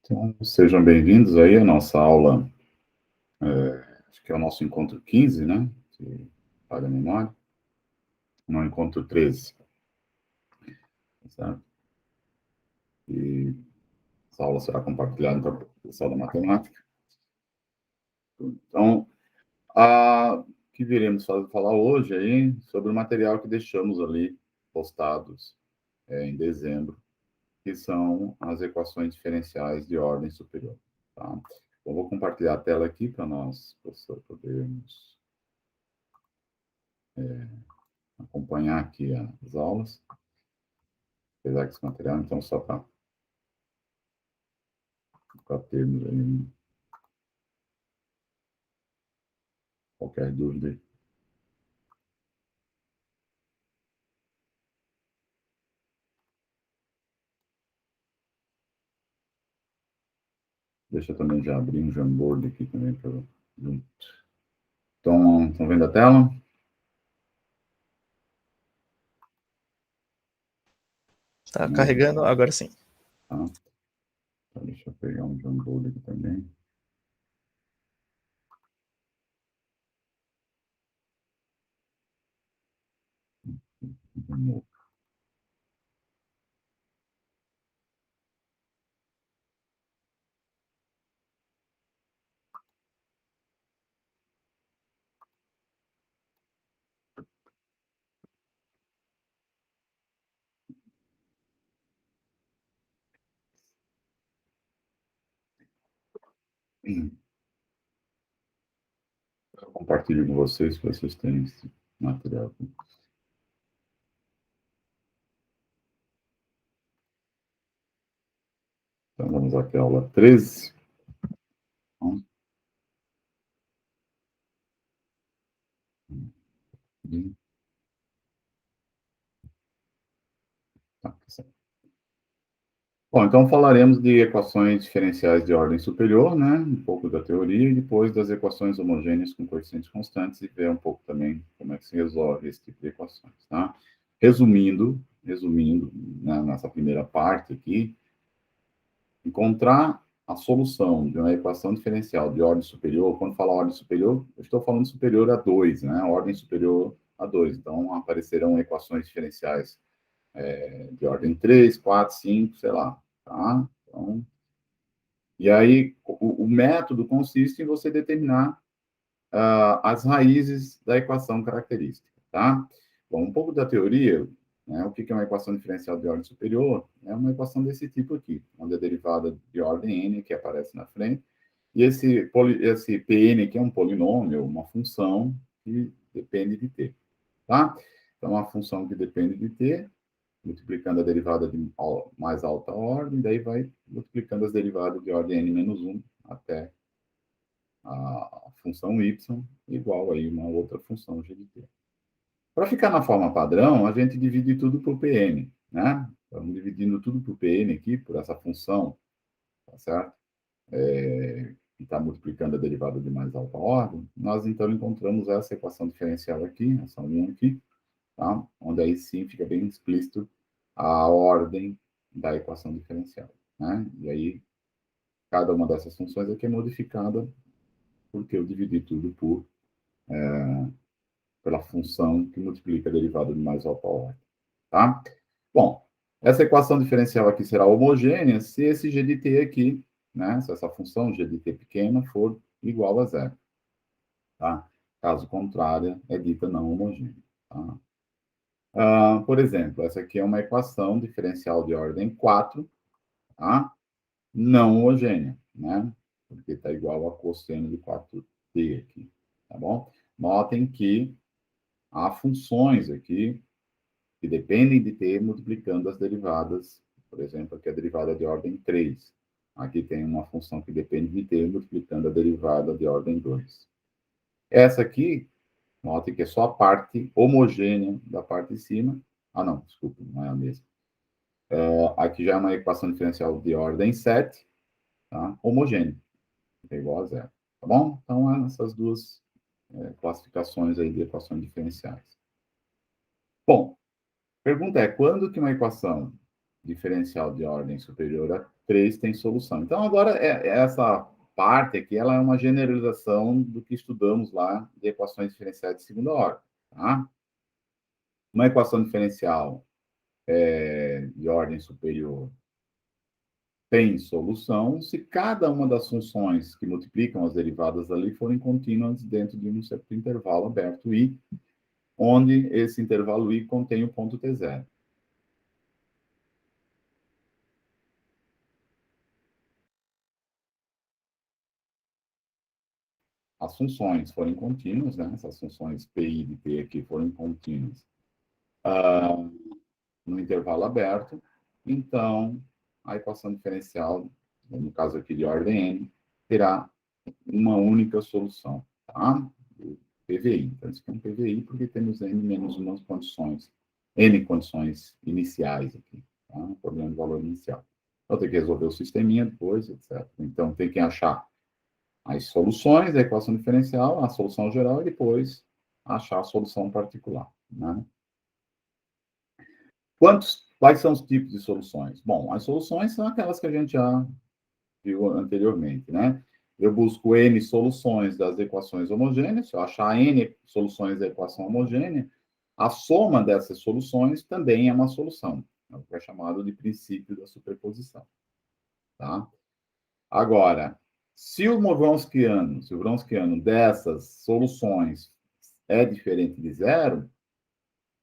Então, sejam bem-vindos aí à nossa aula, acho que é o nosso encontro 15, né? Se falha a memória. No encontro 13, certo? E essa aula será compartilhada para o pessoal da matemática. Então, o que viremos falar hoje aí sobre o material que deixamos ali postados em dezembro, que são as equações diferenciais de ordem superior, tá? Então, vou compartilhar a tela aqui para nós podermos acompanhar aqui as aulas, apesar que esse material, então, só para termos aí qualquer dúvida. Deixa eu também já abrir um Jamboard aqui também para junto. Então, estão vendo a tela? Tá carregando, agora sim. Tá. Então, deixa eu pegar um Jamboard aqui também. Eu compartilho com vocês, para vocês terem esse material aqui. Então, vamos aqui à aula 13. Tá, certo. Bom, então falaremos de equações diferenciais de ordem superior, né? Um pouco da teoria, e depois das equações homogêneas com coeficientes constantes, e ver um pouco também como é que se resolve esse tipo de equações, tá? Resumindo, né, nessa primeira parte aqui, encontrar a solução de uma equação diferencial de ordem superior. Quando falo ordem superior, eu estou falando superior a 2, né? Ordem superior a 2. Então, aparecerão equações diferenciais de ordem 3, 4, 5, sei lá, tá? Então, e aí, o método consiste em você determinar as raízes da equação característica, tá? Bom, um pouco da teoria, né? O que é uma equação diferencial de ordem superior? É uma equação desse tipo aqui, onde a derivada de ordem n, que aparece na frente, e esse Pn, que é um polinômio, uma função que depende de t, tá? Então, uma função que depende de t, multiplicando a derivada de mais alta ordem, daí vai multiplicando as derivadas de ordem n-1 até a função y igual aí uma outra função g de t. Para ficar na forma padrão, a gente divide tudo por Pn, né? Estamos dividindo tudo por Pn aqui, por essa função, tá certo? Que está multiplicando a derivada de mais alta ordem. Nós, então, encontramos essa equação diferencial aqui, essa 1 aqui, tá? Onde aí sim fica bem explícito a ordem da equação diferencial, né? E aí, cada uma dessas funções aqui é modificada porque eu dividi tudo pela função que multiplica a derivada de mais alta ordem, tá? Bom, essa equação diferencial aqui será homogênea se esse g de t aqui, né? Se essa função g de t pequena for igual a zero, tá? Caso contrário, é dita não homogênea, tá? Por exemplo, essa aqui é uma equação diferencial de ordem 4, tá? Não homogênea, né? Porque está igual a cosseno de 4t aqui, tá bom? Notem que há funções aqui que dependem de t multiplicando as derivadas, por exemplo, aqui a derivada de ordem 3. Aqui tem uma função que depende de t multiplicando a derivada de ordem 2. Essa aqui, note que é só a parte homogênea da parte de cima. Ah, não, desculpa, não é a mesma. Aqui já é uma equação diferencial de ordem 7, tá? Homogênea, é igual a zero, tá bom? Então, essas duas classificações aí de equações diferenciais. Bom, pergunta é, quando que uma equação diferencial de ordem superior a 3 tem solução. Então, agora, essa parte aqui, ela é uma generalização do que estudamos lá de equações diferenciais de segunda ordem, tá? Uma equação diferencial de ordem superior tem solução se cada uma das funções que multiplicam as derivadas ali forem contínuas dentro de um certo intervalo aberto I, onde esse intervalo I contém o ponto T0. As funções forem contínuas, né? Essas funções PI de T aqui forem contínuas no intervalo aberto, então a equação diferencial, no caso aqui de ordem N, terá uma única solução, tá? O PVI. Então, isso aqui é um PVI porque temos N menos umas condições, N condições iniciais aqui, tá? Um problema de valor inicial. Então, tem que resolver o sisteminha depois, etc. Então, tem que achar as soluções da equação diferencial, a solução geral, e depois achar a solução particular, né? Quais são os tipos de soluções? Bom, as soluções são aquelas que a gente já viu anteriormente, né? Eu busco N soluções das equações homogêneas, se eu achar N soluções da equação homogênea, a soma dessas soluções também é uma solução, é o que é chamado de princípio da superposição, tá? Agora, se o Wronskiano dessas soluções é diferente de zero,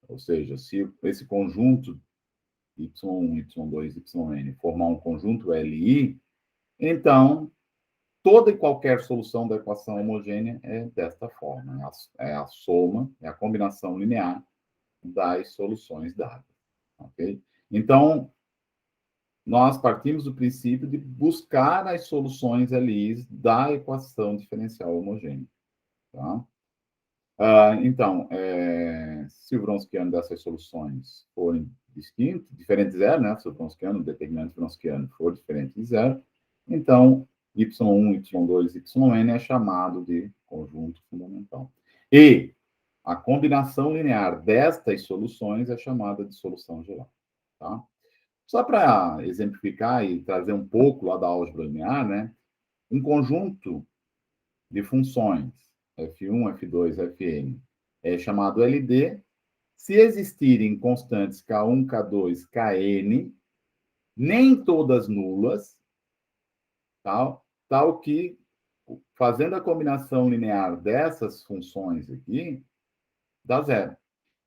ou seja, se esse conjunto y1, y2, yn formar um conjunto LI, então toda e qualquer solução da equação homogênea é desta forma. É a soma, é a combinação linear das soluções dadas. Ok? Então, nós partimos do princípio de buscar as soluções LIs da equação diferencial homogênea. Tá? Então, se o Wronskiano dessas soluções forem diferentes de zero, né? Se o Wronskiano, o determinante Wronskiano for diferente de zero, então y1, y2, yn é chamado de conjunto fundamental. E a combinação linear destas soluções é chamada de solução geral. Tá? Só para exemplificar e trazer um pouco lá da álgebra linear, né? Um conjunto de funções f1, f2, fn é chamado LD. Se existirem constantes K1, K2, Kn, nem todas nulas, tal que, fazendo a combinação linear dessas funções aqui, dá zero.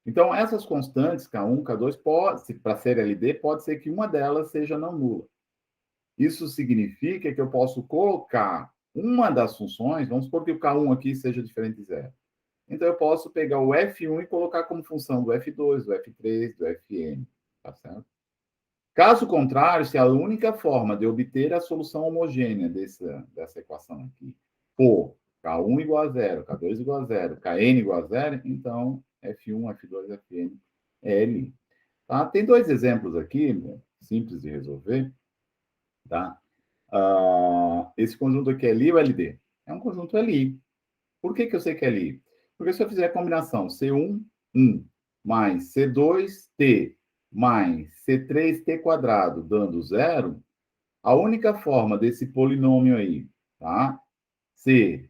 Então, essas constantes, K1, K2, para ser LD, pode ser que uma delas seja não nula. Isso significa que eu posso colocar uma das funções, vamos supor que o K1 aqui seja diferente de zero. Então, eu posso pegar o F1 e colocar como função do F2, do F3, do Fn. Tá certo? Caso contrário, se a única forma de obter a solução homogênea dessa equação aqui for K1 igual a zero, K2 igual a zero, Kn igual a zero, então F1, F2, Fn é L. Tá? Tem dois exemplos aqui, né, simples de resolver. Tá? Esse conjunto aqui é Li ou LD? É um conjunto Li. Por que eu sei que é Li? Porque se eu fizer a combinação C1, 1, mais C2T, mais C3T quadrado, dando zero, a única forma desse polinômio aí, tá? C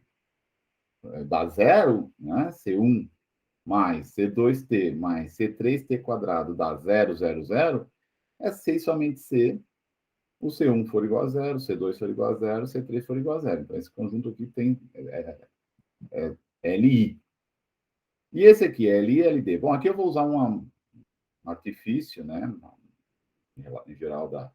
dá zero, né? C1 mais C2T mais C3T quadrado dá 0, 0, 0, é C e somente C. O C1 for igual a zero, o C2 for igual a zero, o C3 for igual a zero. Então, esse conjunto aqui tem LI. E esse aqui é LI e LD. Bom, aqui eu vou usar um artifício, né? Em geral, da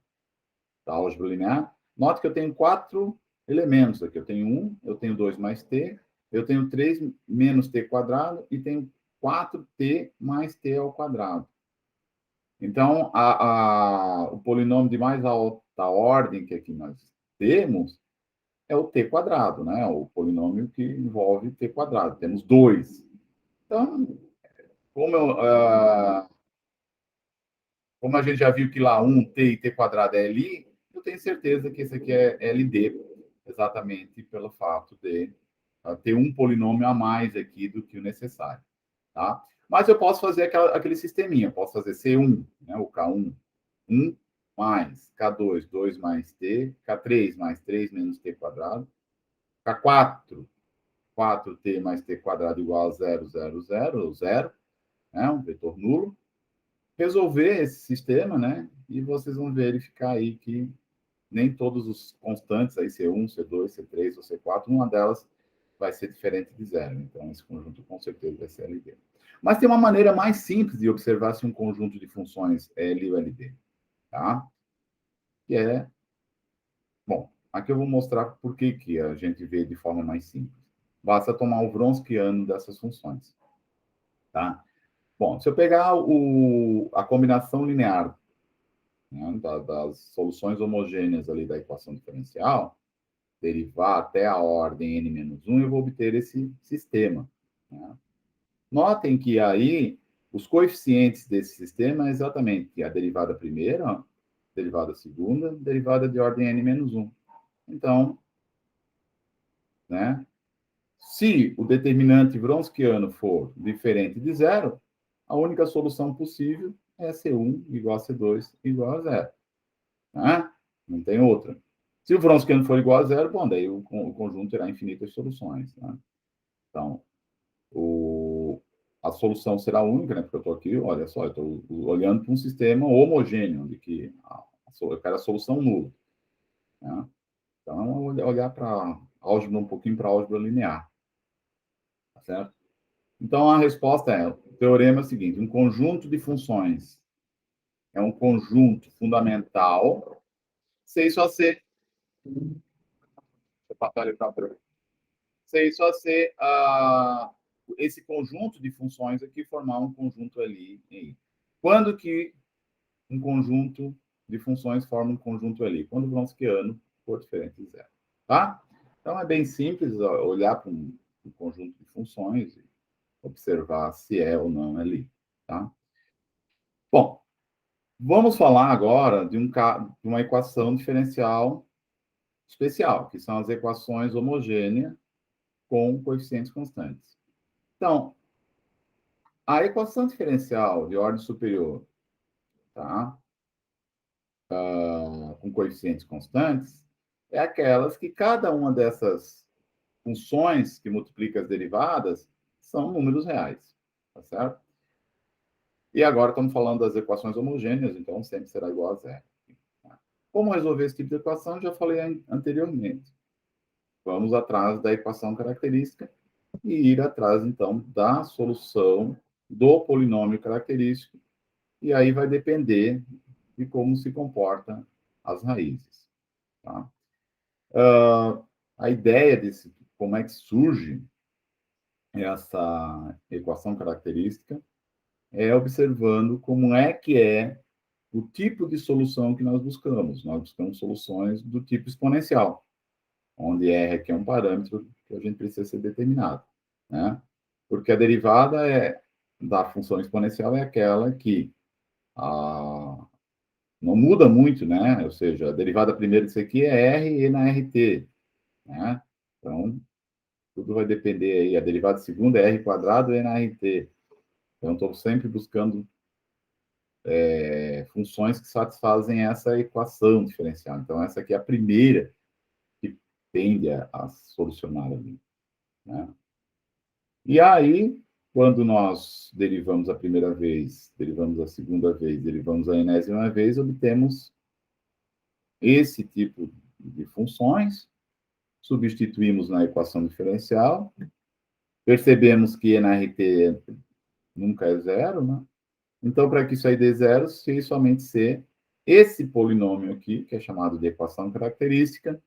álgebra linear. Note que eu tenho 4 elementos aqui. Eu tenho 1, eu tenho 2 mais T, eu tenho 3 menos T quadrado e tenho 4T mais T ao quadrado. Então, o polinômio de mais alta ordem que aqui nós temos é o T quadrado, né? O polinômio que envolve T quadrado. Temos 2. Então, como a gente já viu que lá 1T e T quadrado é LI, eu tenho certeza que esse aqui é LD, exatamente pelo fato de ter um polinômio a mais aqui do que o necessário. Tá? Mas eu posso fazer aquele sisteminha. Eu posso fazer C1, né, o K1, 1, mais K2, 2 mais T, K3 mais 3 menos T quadrado, K4, 4T mais T quadrado igual a 0, 0, 0, 0, né? Um vetor nulo. Resolver esse sistema, né? E vocês vão verificar aí que nem todos os constantes, aí C1, C2, C3 ou C4, uma delas vai ser diferente de zero. Então, esse conjunto com certeza vai ser LD. Mas tem uma maneira mais simples de observar se um conjunto de funções é L ou LD, tá? Que é... Bom, aqui eu vou mostrar por que a gente vê de forma mais simples. Basta tomar o Wronskiano dessas funções, tá? Bom, se eu pegar a combinação linear, né, das soluções homogêneas ali da equação diferencial, derivar até a ordem n-1, eu vou obter esse sistema, né? Notem que aí os coeficientes desse sistema é exatamente a derivada primeira, derivada segunda, derivada de ordem n-1. Então, né, se o determinante Wronskiano for diferente de zero, a única solução possível é C1 igual a C2 igual a zero, né? Não tem outra. Se o Wronskiano for igual a zero, bom, daí o conjunto terá infinitas soluções, né? Então, a solução será única, né? Porque eu estou aqui, olha só, eu estou olhando para um sistema homogêneo, onde que eu quero a solução nula, né? Então, olhar para álgebra, um pouquinho para álgebra linear, tá certo? Então, a resposta é, o teorema é o seguinte, um conjunto de funções é um conjunto fundamental, se isso a ser... Se isso a ser esse conjunto de funções aqui formar um conjunto ali. Quando que um conjunto de funções forma um conjunto ali? Quando o Wronskiano for diferente de zero. Tá? Então, é bem simples olhar para um conjunto de funções e observar se é ou não ali. Tá? Bom, vamos falar agora de uma equação diferencial especial, que são as equações homogêneas com coeficientes constantes. Então, a equação diferencial de ordem superior, tá? Com coeficientes constantes, é aquelas que cada uma dessas funções que multiplica as derivadas são números reais, tá certo? E agora estamos falando das equações homogêneas, então sempre será igual a zero. Tá? Como resolver esse tipo de equação? Já falei anteriormente. Vamos atrás da equação característica e ir atrás, então, da solução do polinômio característico, e aí vai depender de como se comportam as raízes. Tá? A ideia desse, como é que surge essa equação característica, é observando como é que é o tipo de solução que nós buscamos. Nós buscamos soluções do tipo exponencial, onde R aqui é um parâmetro que a gente precisa ser determinado, né? Porque a derivada da função exponencial é aquela que não muda muito, né? Ou seja, a derivada primeira disso aqui é R e na RT, né? Então, tudo vai depender aí. A derivada segunda é R quadrado e na RT. Então, estou sempre buscando funções que satisfazem essa equação diferencial. Então, essa aqui é a primeira que tende a solucionar ali, né? E aí, quando nós derivamos a primeira vez, derivamos a segunda vez, derivamos a enésima vez, obtemos esse tipo de funções, substituímos na equação diferencial, percebemos que NRT nunca é zero, né? Então, para que isso aí dê zero, se somente ser esse polinômio aqui, que é chamado de equação característica,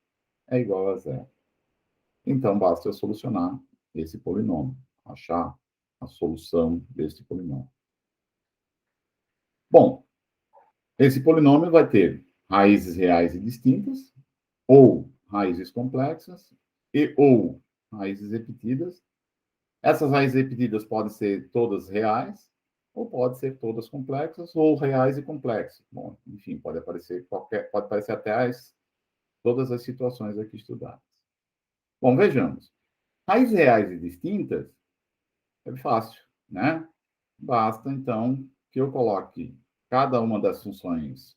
é igual a zero. Então, basta eu solucionar esse polinômio, achar a solução desse polinômio. Bom, esse polinômio vai ter raízes reais e distintas, ou raízes complexas, ou raízes repetidas. Essas raízes repetidas podem ser todas reais, ou podem ser todas complexas, ou reais e complexas. Bom, enfim, pode aparecer até todas as situações aqui estudadas. Bom, vejamos. Raízes reais e distintas é fácil, né? Basta, então, que eu coloque cada uma das funções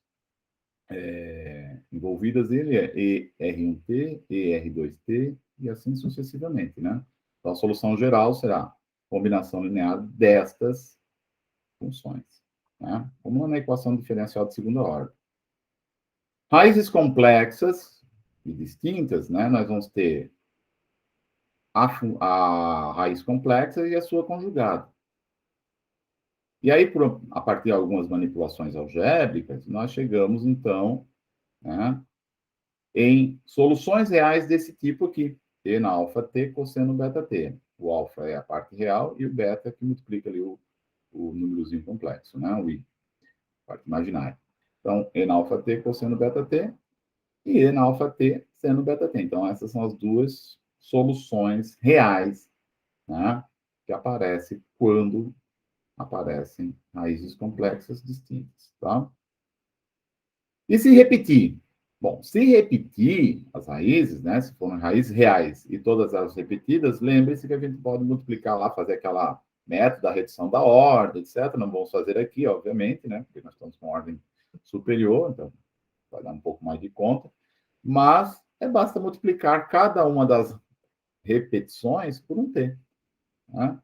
envolvidas nele é ER1T, ER2T e assim sucessivamente, né? Então, a solução geral será combinação linear destas funções, né? Como na equação diferencial de segunda ordem. Raízes complexas e distintas, né? Nós vamos ter a raiz complexa e a sua conjugada. E aí, a partir de algumas manipulações algébricas, nós chegamos, então, né, em soluções reais desse tipo aqui. T na alfa T cosseno beta T. O alfa é a parte real e o beta que multiplica ali o númerozinho complexo, né? O I, parte imaginária. Então, E na alfa T cosseno beta T e E na alfa T seno beta T. Então, essas são as duas soluções reais, né, que aparecem quando aparecem raízes complexas distintas, tá? E se repetir? Bom, se repetir as raízes, né, se forem raízes reais e todas elas repetidas, lembre-se que a gente pode multiplicar lá, fazer aquela método da redução da ordem, etc. Não vamos fazer aqui, obviamente, né, porque nós estamos com ordem superior, então vai dar um pouco mais de conta, mas basta multiplicar cada uma das repetições por um t, né?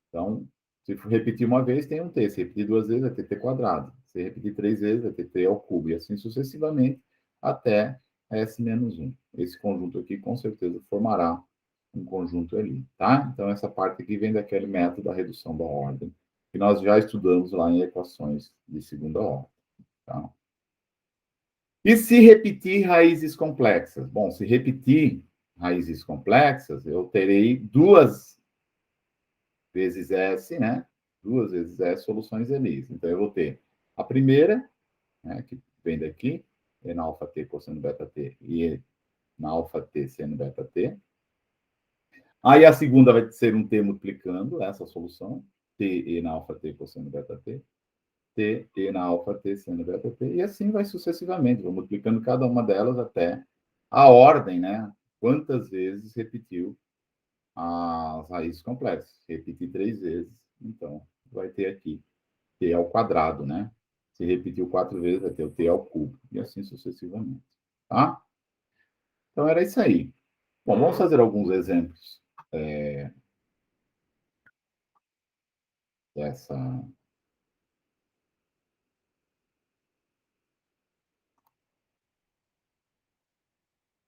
Então, se repetir uma vez, tem um t. Se repetir duas vezes, vai ter t quadrado. Se repetir três vezes, vai ter t ao cubo. E assim sucessivamente, até S menos 1. Esse conjunto aqui, com certeza, formará um conjunto ali, tá? Então, essa parte aqui vem daquele método da redução da ordem, que nós já estudamos lá em equações de segunda ordem, tá? E se repetir raízes complexas? Bom, se repetir raízes complexas, eu terei duas vezes S, né? Duas vezes S soluções Elis. Então, eu vou ter a primeira, né, que vem daqui, E na alfa T cosseno beta T e E na alfa T seno beta T. Aí a segunda vai ser um T multiplicando essa solução, T E na alfa T cosseno beta T, T E na alfa T seno beta T, e assim vai sucessivamente, vou multiplicando cada uma delas até a ordem, né? Quantas vezes repetiu as raízes complexas. Repetir três vezes, então vai ter aqui t ao quadrado, né? Se repetiu quatro vezes, vai ter o t ao cubo, e assim sucessivamente, tá? Então era isso aí. Bom, vamos fazer alguns exemplos dessa.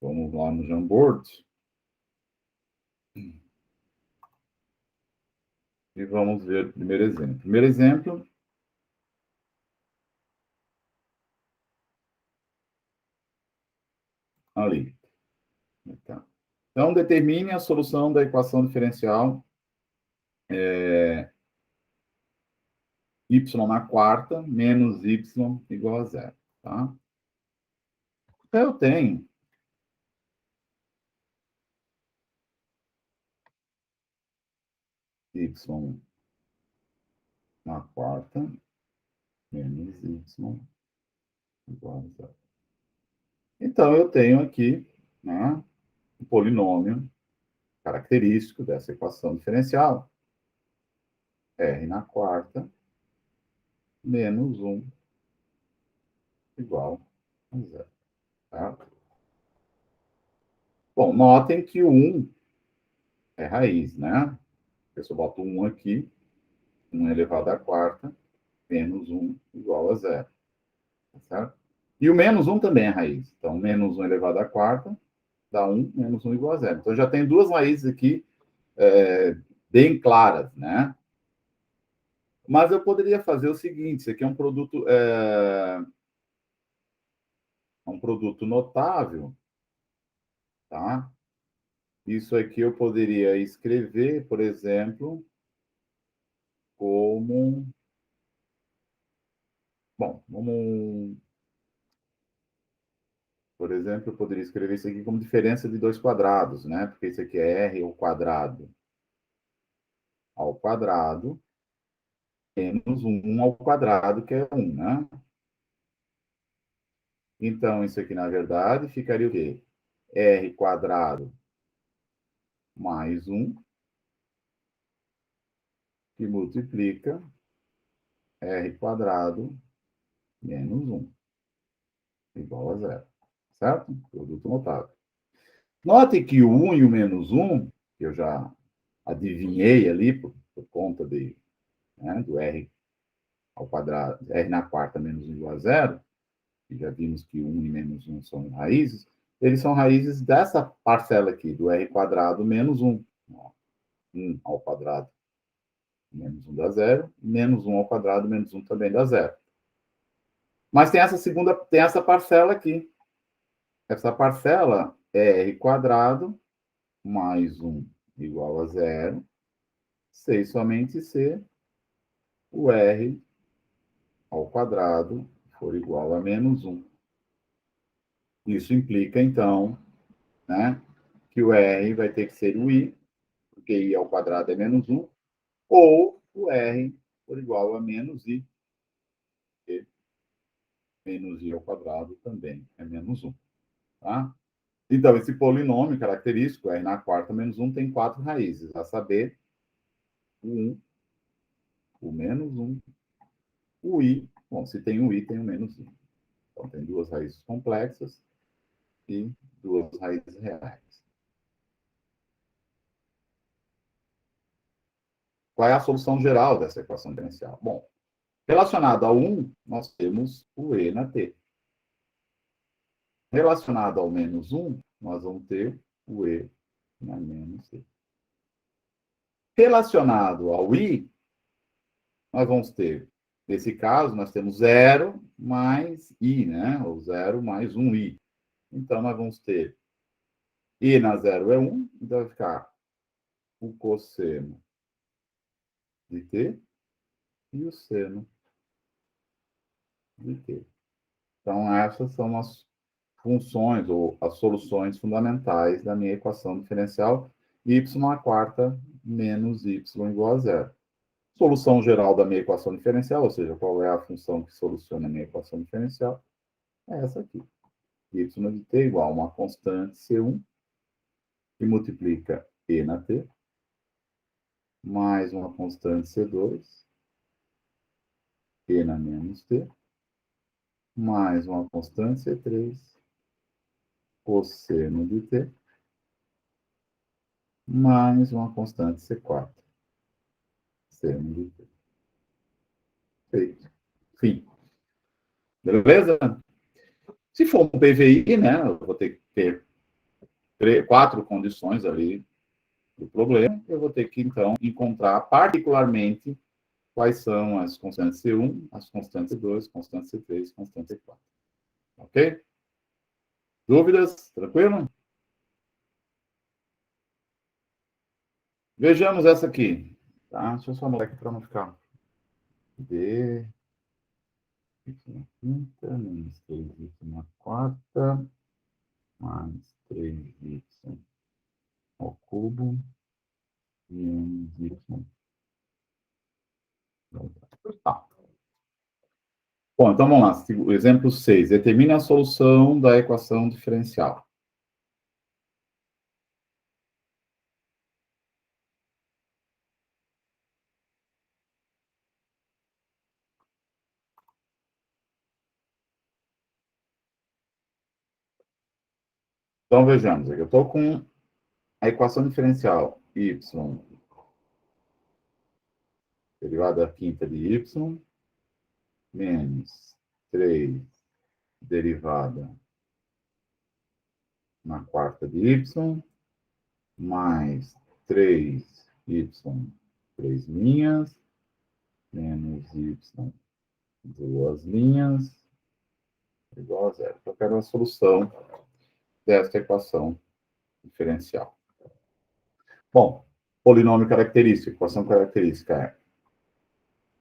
Vamos lá no Jamboard. E vamos ver o primeiro exemplo. Primeiro exemplo. Ali. Então, determine a solução da equação diferencial y na quarta menos y igual a zero. Tá? Então, eu tenho y na quarta menos y igual a zero. Então, eu tenho aqui, né, um polinômio característico dessa equação diferencial, r na quarta menos 1 igual a zero. Tá? Bom, notem que o 1 é raiz, né? Eu só boto 1 aqui, 1 elevado à quarta, menos 1 igual a zero. Tá certo? E o menos 1 também é raiz. Então, menos 1 elevado à quarta dá 1, menos 1 igual a zero. Então, eu já tenho duas raízes aqui bem claras, né? Mas eu poderia fazer o seguinte: isso aqui é um produto notável, tá? Isso aqui eu poderia escrever, por exemplo, como... Bom, vamos... Por exemplo, eu poderia escrever isso aqui como diferença de dois quadrados, né? Porque isso aqui é r ao quadrado menos 1 ao quadrado, que é 1, né? Então, isso aqui, na verdade, ficaria o quê? R quadrado mais 1, que multiplica r quadrado menos 1 igual a zero. Certo? Produto notável. Note que o 1 e o menos 1, que eu já adivinhei ali por conta do R ao quadrado, R na quarta menos 1 igual a zero, e já vimos que 1 e menos 1 são raízes, eles são raízes dessa parcela aqui, do R quadrado menos 1. 1 ao quadrado menos 1 dá zero, menos 1 ao quadrado menos 1 também dá zero. Mas tem essa parcela aqui. Essa parcela é R quadrado mais 1 igual a zero, se somente se o R ao quadrado for igual a menos 1. Isso implica, então, né, que o R vai ter que ser o I, porque I ao quadrado é menos 1, ou o R for igual a menos I, porque menos I ao quadrado também é menos 1. Tá? Então, esse polinômio característico, R na quarta menos 1, tem 4 raízes, a saber, o 1, o menos 1, o I. Bom, se tem o I, tem o menos I. Então, tem 2 raízes complexas e 2 raízes reais. Qual é a solução geral dessa equação diferencial? Bom, relacionado ao 1, nós temos o E na T. Relacionado ao menos 1, nós vamos ter o E na menos T. Relacionado ao I, nós vamos ter, nesse caso, nós temos 0 mais I, né? Ou 0 mais 1I. Então, nós vamos ter I na 0 é 1, então vai ficar o cosseno de T e o seno de T. Então, essas são as funções ou as soluções fundamentais da minha equação diferencial y à quarta menos y igual a zero. Solução geral da minha equação diferencial, ou seja, qual é a função que soluciona a minha equação diferencial, é essa aqui. Y de t igual a uma constante C1, que multiplica E na t, mais uma constante C2, E na menos t, mais uma constante C3, cosseno de t, mais uma constante C4, seno de t. Feito. Fim. Beleza? Se for um PVI, né, eu vou ter que ter 4 condições ali do problema. Eu vou ter que, então, encontrar particularmente quais são as constantes C1, as constantes C2, constante C3, constante C4. Ok? Dúvidas? Tranquilo? Vejamos essa aqui. Tá? Deixa eu só anotar aqui para não ficar. D, y na quinta, menos 3y na quarta, mais 3y ao cubo, menos y. Tá. Bom, então vamos lá. O exemplo 6. Determine a solução da equação diferencial. Então, vejamos. Eu estou com a equação diferencial y derivada da quinta de y menos 3 derivada na quarta de y mais 3y 3 linhas menos y 2 linhas igual a zero. Eu quero a solução desta equação diferencial. Bom, polinômio característico, equação característica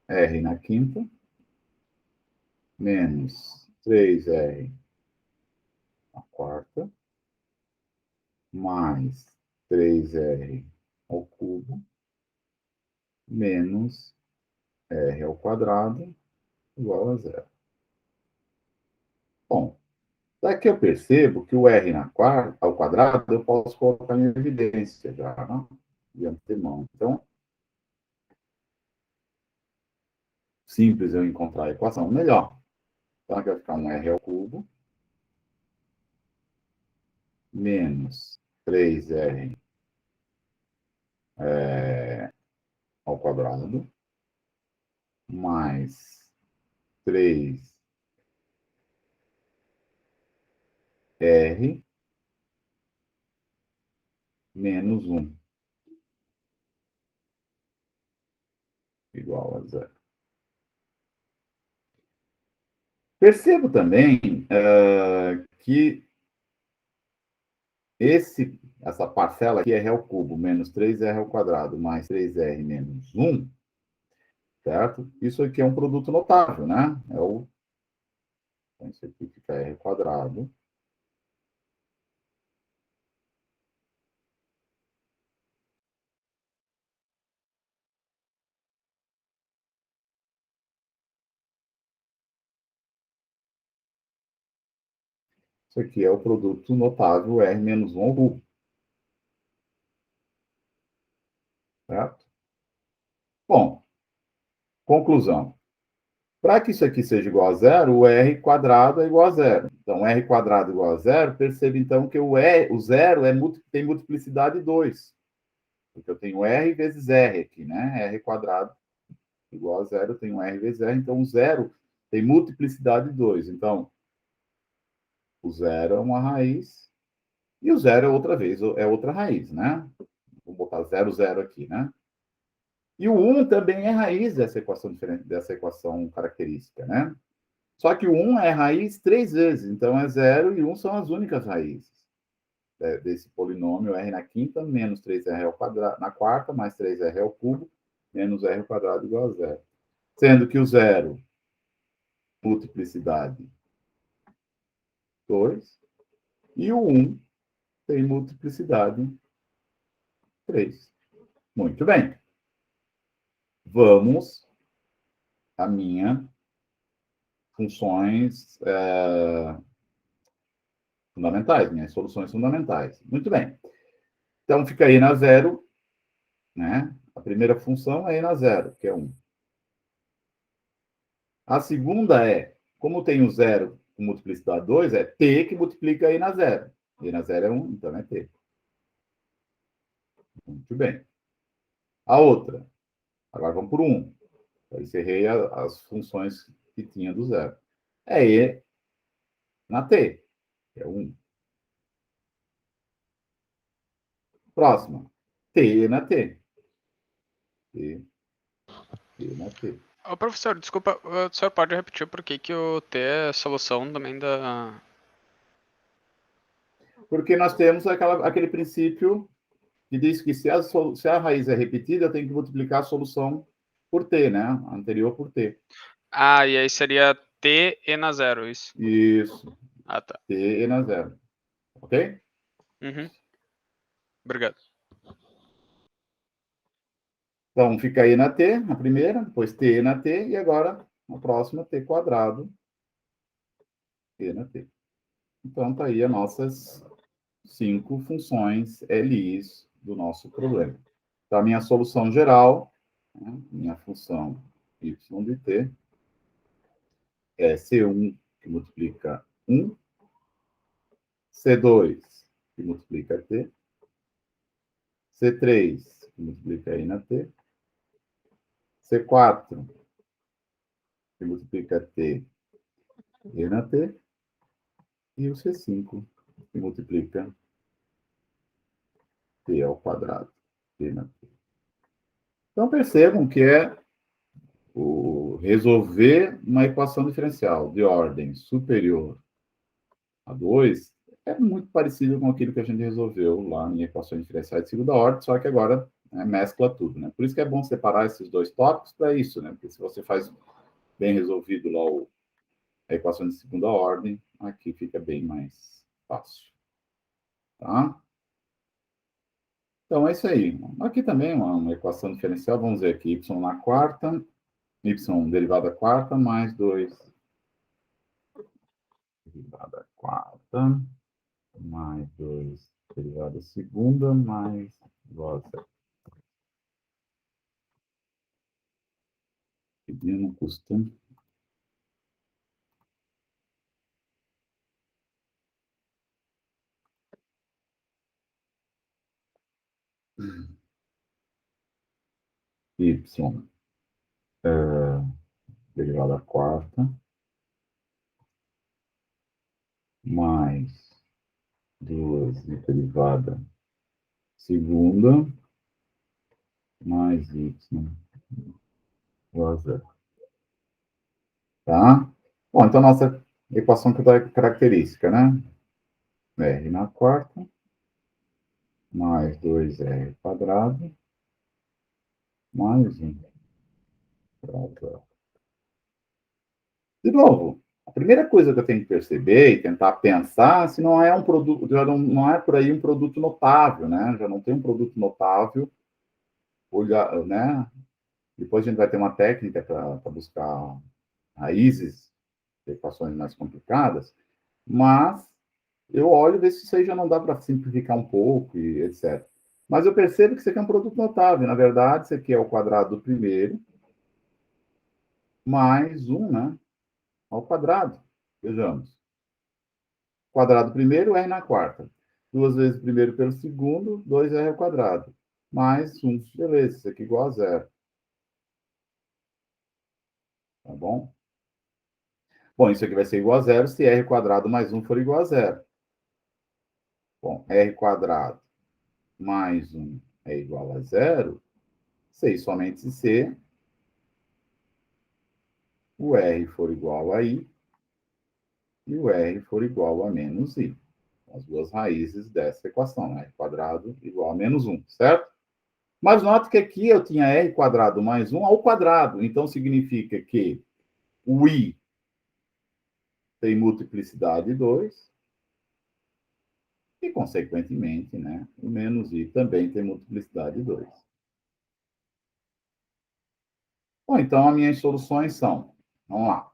é R na quinta menos 3R na quarta mais 3R ao cubo menos R ao quadrado igual a zero. Bom, daqui eu percebo que o R ao quadrado eu posso colocar em evidência já, né? De antemão. Então, simples eu encontrar a equação, melhor. Então, aqui vai ficar um R ao cubo menos 3R ao quadrado, mais 3R menos 1 igual a zero. Percebo também que essa parcela aqui é R ao cubo menos 3R ao quadrado mais 3R menos 1, certo? Isso aqui é um produto notável, né? Então, isso aqui fica R quadrado. Isso aqui é o produto notável R menos 1 ao cubo. Certo? Bom, conclusão. Para que isso aqui seja igual a zero, o R quadrado é igual a zero. Então, R quadrado igual a zero, perceba então que o zero tem multiplicidade 2. Porque eu tenho R vezes R aqui, né? R quadrado igual a zero, eu tenho R vezes R, então o zero tem multiplicidade 2. Então, o zero é uma raiz, e o zero é outra vez, é outra raiz, né? Vou botar 0, 0 aqui, né? E o 1 também é raiz dessa equação diferente, dessa equação característica, né? Só que o 1 é raiz 3 vezes, então é 0 e 1 são as únicas raízes desse polinômio r na quinta, menos 3r ao quadrado, na quarta, mais 3r ao cubo, menos r ao quadrado igual a 0. Sendo que o 0, multiplicidade 2, e o 1 tem multiplicidade 3. Muito bem. Vamos à minha funções fundamentais, minhas soluções fundamentais. Muito bem. Então, fica aí na zero, né? A primeira função é e na zero, que é 1. A segunda é, como tem o zero com multiplicidade 2, é t que multiplica e na zero. E na zero é 1, então é t. Muito bem. A outra, agora vamos por 1. Eu encerrei as funções que tinha do zero. É e na t, que é 1. Próxima, t na t. T na t. Ô, professor, desculpa, o senhor pode repetir por que o T é solução também da... Porque nós temos aquele princípio que diz que se a raiz é repetida, eu tenho que multiplicar a solução por t, né? A anterior por t. Ah, e aí seria T e na zero, isso. Isso. Ah, tá. T e na zero. Ok? Uhum. Obrigado. Então, fica aí na t, a primeira, depois t na t, e agora a próxima t quadrado, t na t. Então, tá aí as nossas 5 funções LIs do nosso problema. Então, a minha solução geral, né, minha função y de t, é C1, que multiplica 1, C2, que multiplica t, C3, que multiplica I na t, C4, que multiplica t e na t, e o C5, que multiplica t ao quadrado, t na t. Então, percebam que é resolver uma equação diferencial de ordem superior a 2 é muito parecido com aquilo que a gente resolveu lá em equações diferenciais de segunda ordem, só que agora mescla tudo, né? Por isso que é bom separar esses dois tópicos para isso, né? Porque se você faz bem resolvido lá a equação de segunda ordem, aqui fica bem mais fácil. Tá? Então, é isso aí. Aqui também uma equação diferencial, vamos ver aqui, y na quarta, y derivada quarta, mais 2 derivada quarta, mais 2 derivada segunda, mais igual a zero. Pedindo custa. y, derivada quarta, mais 2 de derivada segunda, mais y igual a zero. Tá? Bom, então nossa equação característica, né? R na quarta, mais 2R quadrado, mais 1 quadrado. De novo, a primeira coisa que eu tenho que perceber e tentar pensar se não é um produto, já não é por aí um produto notável, né? Já não tem um produto notável, olhar, né? Depois a gente vai ter uma técnica para buscar raízes de equações mais complicadas, mas eu olho e ver se isso aí já não dá para simplificar um pouco e etc. Mas eu percebo que isso aqui é um produto notável. Na verdade, isso aqui é o quadrado do primeiro mais 1, né? Ao quadrado. Vejamos. Quadrado primeiro, R na quarta. 2 vezes o primeiro pelo segundo, 2R ao quadrado. Mais 1. Beleza, isso aqui é igual a zero. Tá bom? Bom, isso aqui vai ser igual a zero se R quadrado mais 1 for igual a zero. Bom, R quadrado mais 1 é igual a zero. Se somente se o R for igual a I e o R for igual a menos I. As duas raízes dessa equação, né? R quadrado igual a menos 1, certo? Mas note que aqui eu tinha R quadrado mais 1 ao quadrado. Então, significa que o I tem multiplicidade 2 e, consequentemente, né, o menos I também tem multiplicidade 2. Bom, então, as minhas soluções são... Vamos lá.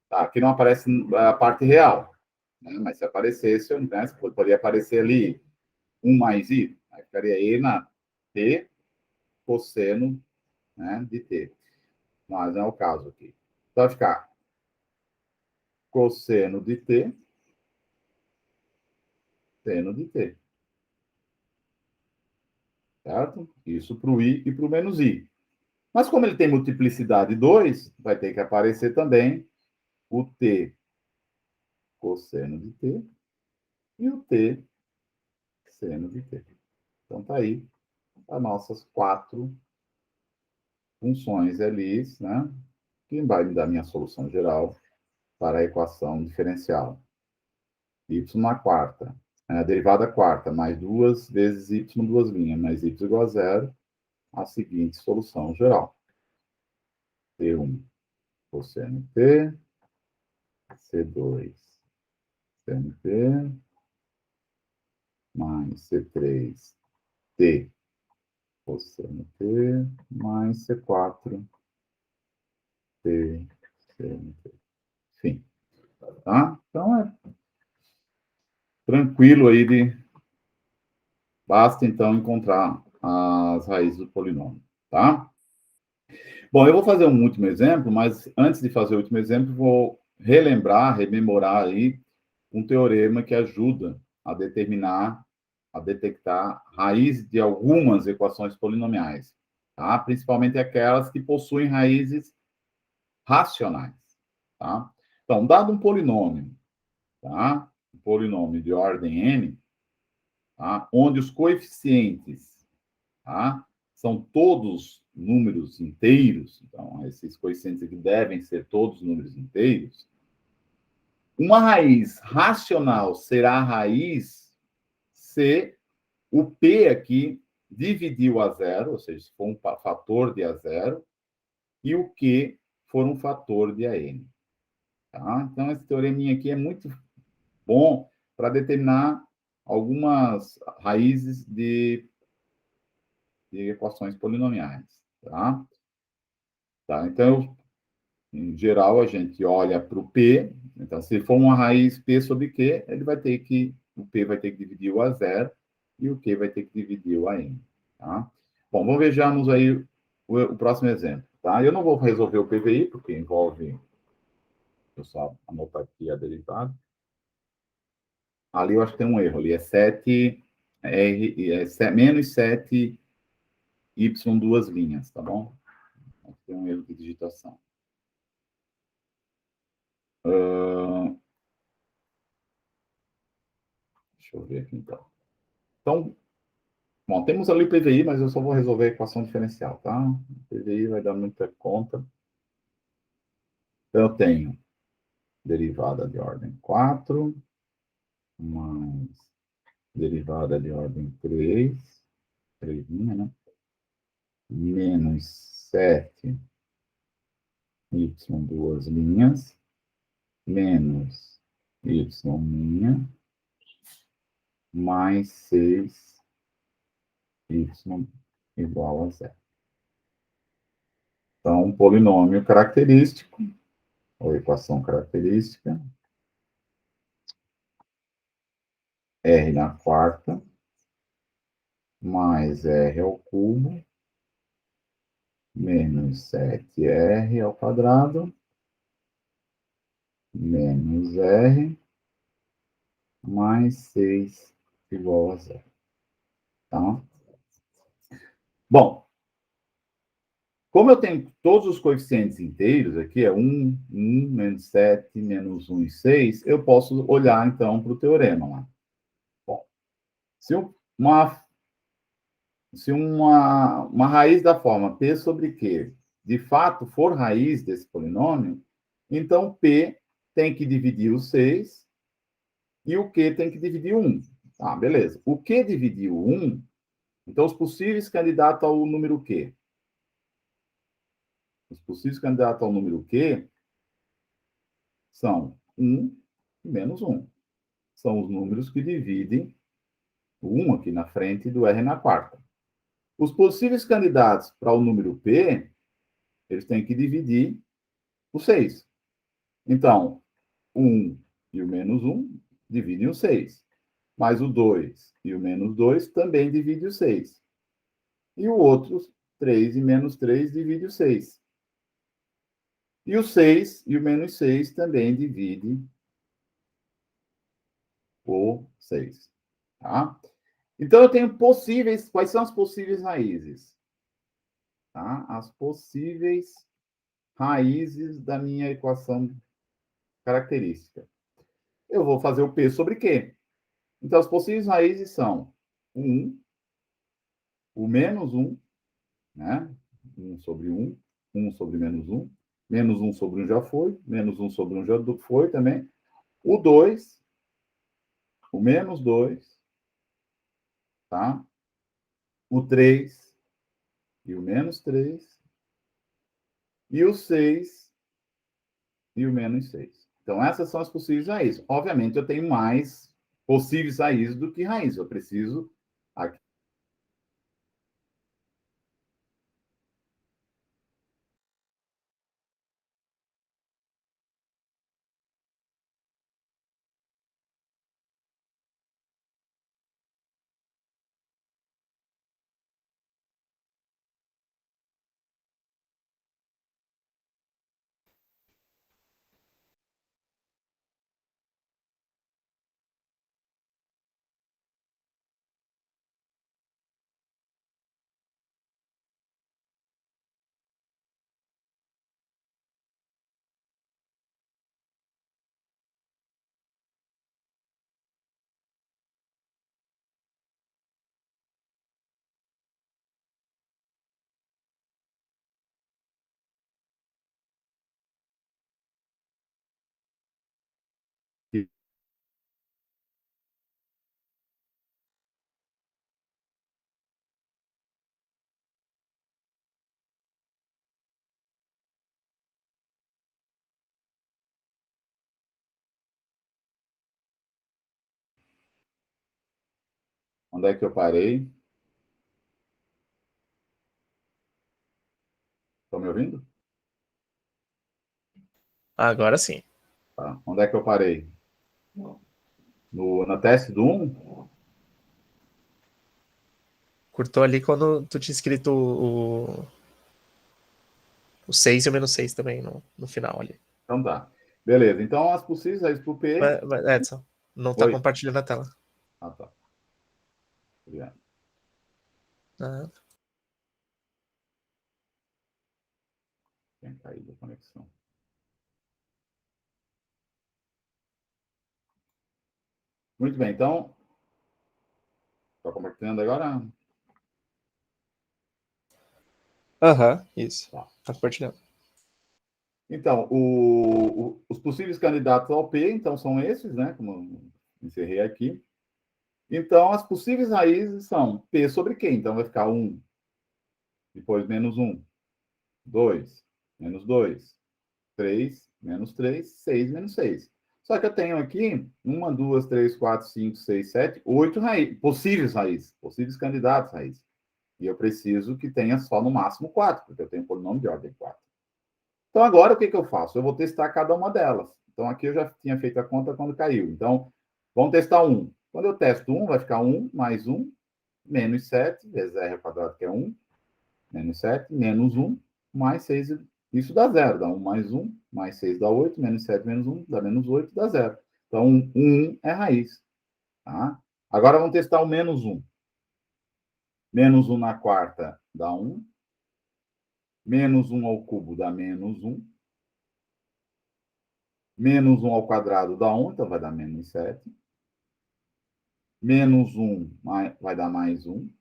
Tá, aqui não aparece a parte real, né? Mas se aparecesse, né, poderia aparecer ali 1 mais I. Aí ficaria E na T cosseno, né, de T. Mas não é o caso aqui. Então, vai ficar cosseno de T, seno de T. Certo? Isso para o I e para o menos I. Mas como ele tem multiplicidade 2, vai ter que aparecer também o T cosseno de T e o T seno de T. Então, tá aí as nossas 4 funções ali, né? Que vai me dar minha solução geral para a equação diferencial. Y na quarta. A derivada quarta, mais 2 vezes y, duas linhas, mais y igual a zero, a seguinte solução geral. T1 cosseno T, C2 seno T, mais C3 T cosseno T, mais C4 T seno T. Enfim. Tá? Então, é tranquilo aí de... Basta, então, encontrar as raízes do polinômio, tá? Bom, eu vou fazer um último exemplo, mas antes de fazer o último exemplo, vou relembrar, rememorar aí um teorema que ajuda a determinar, a detectar raízes de algumas equações polinomiais, tá? Principalmente aquelas que possuem raízes racionais, tá? Então, dado um polinômio, tá? Um polinômio de ordem n, tá? Onde os coeficientes, tá? São todos números inteiros, então esses coeficientes aqui devem ser todos números inteiros. Uma raiz racional será a raiz se o P aqui dividiu a zero, ou seja, se for um fator de a zero, e o Q for um fator de AN. Tá? Então, esse teoreminha aqui é muito bom para determinar algumas raízes de equações polinomiais. Tá? Tá? Então, em geral, a gente olha para o P. Então, se for uma raiz P sobre Q, ele vai ter que... O P vai ter que dividir o A zero e o Q vai ter que dividir o AN. Tá? Bom, vejamos aí o próximo exemplo. Tá? Eu não vou resolver o PVI, porque envolve... Eu só anotar aqui a derivada. Ali eu acho que tem um erro. Ali é 7 menos 7, y, duas linhas, tá bom? Tem um erro de digitação. Deixa eu ver aqui, então. Então, bom, temos ali o PVI, mas eu só vou resolver a equação diferencial, tá? O PVI vai dar muita conta. Então, eu tenho derivada de ordem 4, mais derivada de ordem 3, 3, né? Menos 7, y, duas linhas, menos y, mais 6, y igual a 0. Então, um polinômio característico, ou equação característica, r na quarta, mais r ao cubo, menos 7r ao quadrado, menos r, mais 6 igual a 0. Tá? Bom, como eu tenho todos os coeficientes inteiros aqui, é 1, menos 7, menos 1 e 6, eu posso olhar, então, para o teorema lá. Bom, se uma raiz da forma P sobre Q, de fato, for raiz desse polinômio, então P tem que dividir o 6 e o Q tem que dividir 1. Tá, beleza. O Q dividiu 1, então os possíveis candidatos ao número Q. Os possíveis candidatos ao número Q são 1 e menos 1. São os números que dividem o 1 aqui na frente do R na quarta. Os possíveis candidatos para o número P, eles têm que dividir o 6. Então, 1 e o menos 1 dividem o 6. Mas o 2 e o menos 2 também dividem o 6. E o outro, 3 e menos 3, divide o 6. E o 6 e o menos 6 também dividem o 6. Tá? Então, eu tenho possíveis... Quais são as possíveis raízes? Tá? As possíveis raízes da minha equação característica. Eu vou fazer o P sobre Q. Então, as possíveis raízes são 1, o menos 1, né? 1 sobre 1, 1 sobre menos 1 sobre 1 já foi, menos 1 sobre 1 já foi também. O 2, o menos 2, tá? O 3 e o menos 3, e o 6 e o menos 6. Então, essas são as possíveis raízes. Obviamente, eu tenho mais possíveis raízes do que raízes. Eu preciso aqui. Onde é que eu parei? Estão me ouvindo? Agora sim. Tá. Onde é que eu parei? Na teste do 1? Cortou ali quando tu tinha escrito o 6 e o menos 6 também no final ali. Então tá. Beleza. Então, as possíveis raízes para o P... Edson, não tá Oi. compartilhando a tela. Ah, tá. Obrigado. Ah, Tem caído a conexão. Muito bem, então. Está compartilhando agora? Aham, isso. Tá. Tá compartilhando. Então, os possíveis candidatos ao P, então, são esses, né? Como eu encerrei aqui. Então, as possíveis raízes são P sobre Q. Então, vai ficar 1, depois menos 1, 2, menos 2, 3, menos 3, 6, menos 6. Só que eu tenho aqui 1, 2, 3, 4, 5, 6, 7, 8 possíveis raízes, possíveis candidatos raízes. E eu preciso que tenha só no máximo 4, porque eu tenho um polinômio de ordem 4. Então, agora, o que eu faço? Eu vou testar cada uma delas. Então, aqui eu já tinha feito a conta quando caiu. Então, vamos testar 1. Quando eu testo 1, vai ficar 1 mais 1, menos 7, vezes r ao quadrado, que é 1, menos 7, menos 1, mais 6. Isso dá 0. Dá 1 mais 1, mais 6 dá 8, menos 7 menos 1, dá menos 8, dá 0. Então, 1 é raiz. Tá? Agora, vamos testar o menos 1. Menos 1 na quarta dá 1. Menos 1 ao cubo dá menos 1. Menos 1 ao quadrado dá 1, então vai dar menos 7. Menos 1 vai dar mais 1.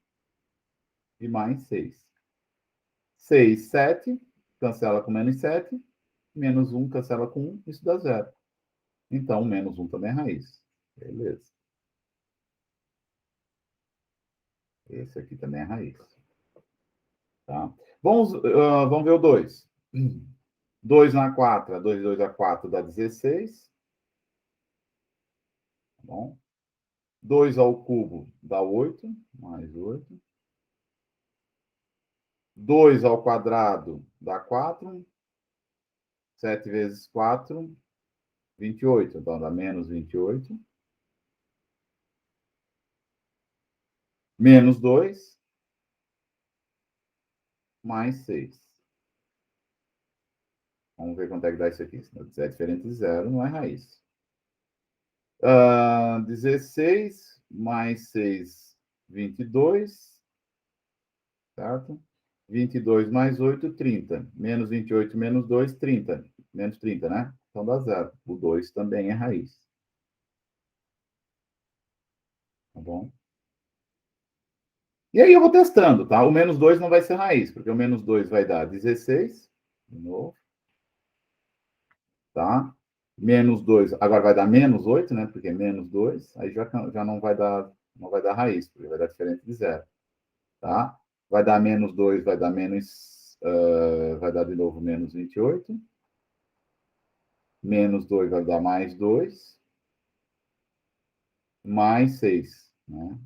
E mais 6. 6, 7. Cancela com menos 7. Menos 1 cancela com 1. Isso dá 0. Então, menos 1 também é raiz. Beleza. Esse aqui também é raiz. Tá? Vamos ver o 2. 2 na 4, 2, 2 a 4 dá 16. Tá bom? 2 ao cubo dá 8, mais 8. 2 ao quadrado dá 4. 7 vezes 4, 28. Então, dá menos 28. Menos 2, mais 6. Vamos ver quanto é que dá isso aqui. Se eu disser diferente de 0, não é raiz. 16 mais 6, 22. Certo? 22 mais 8, 30. Menos 28 menos 2, 30. Menos 30, né? Então dá 0. O 2 também é raiz. Tá bom? E aí eu vou testando, tá? O menos 2 não vai ser raiz, porque o menos 2 vai dar 16. De novo. Tá? Menos 2, agora vai dar menos 8, né? Porque menos 2, aí já não vai dar raiz, porque vai dar diferente de 0. Tá? Vai dar menos 2, vai dar menos. Vai dar de novo menos 28. Menos 2 vai dar mais 2. Mais 6. Né?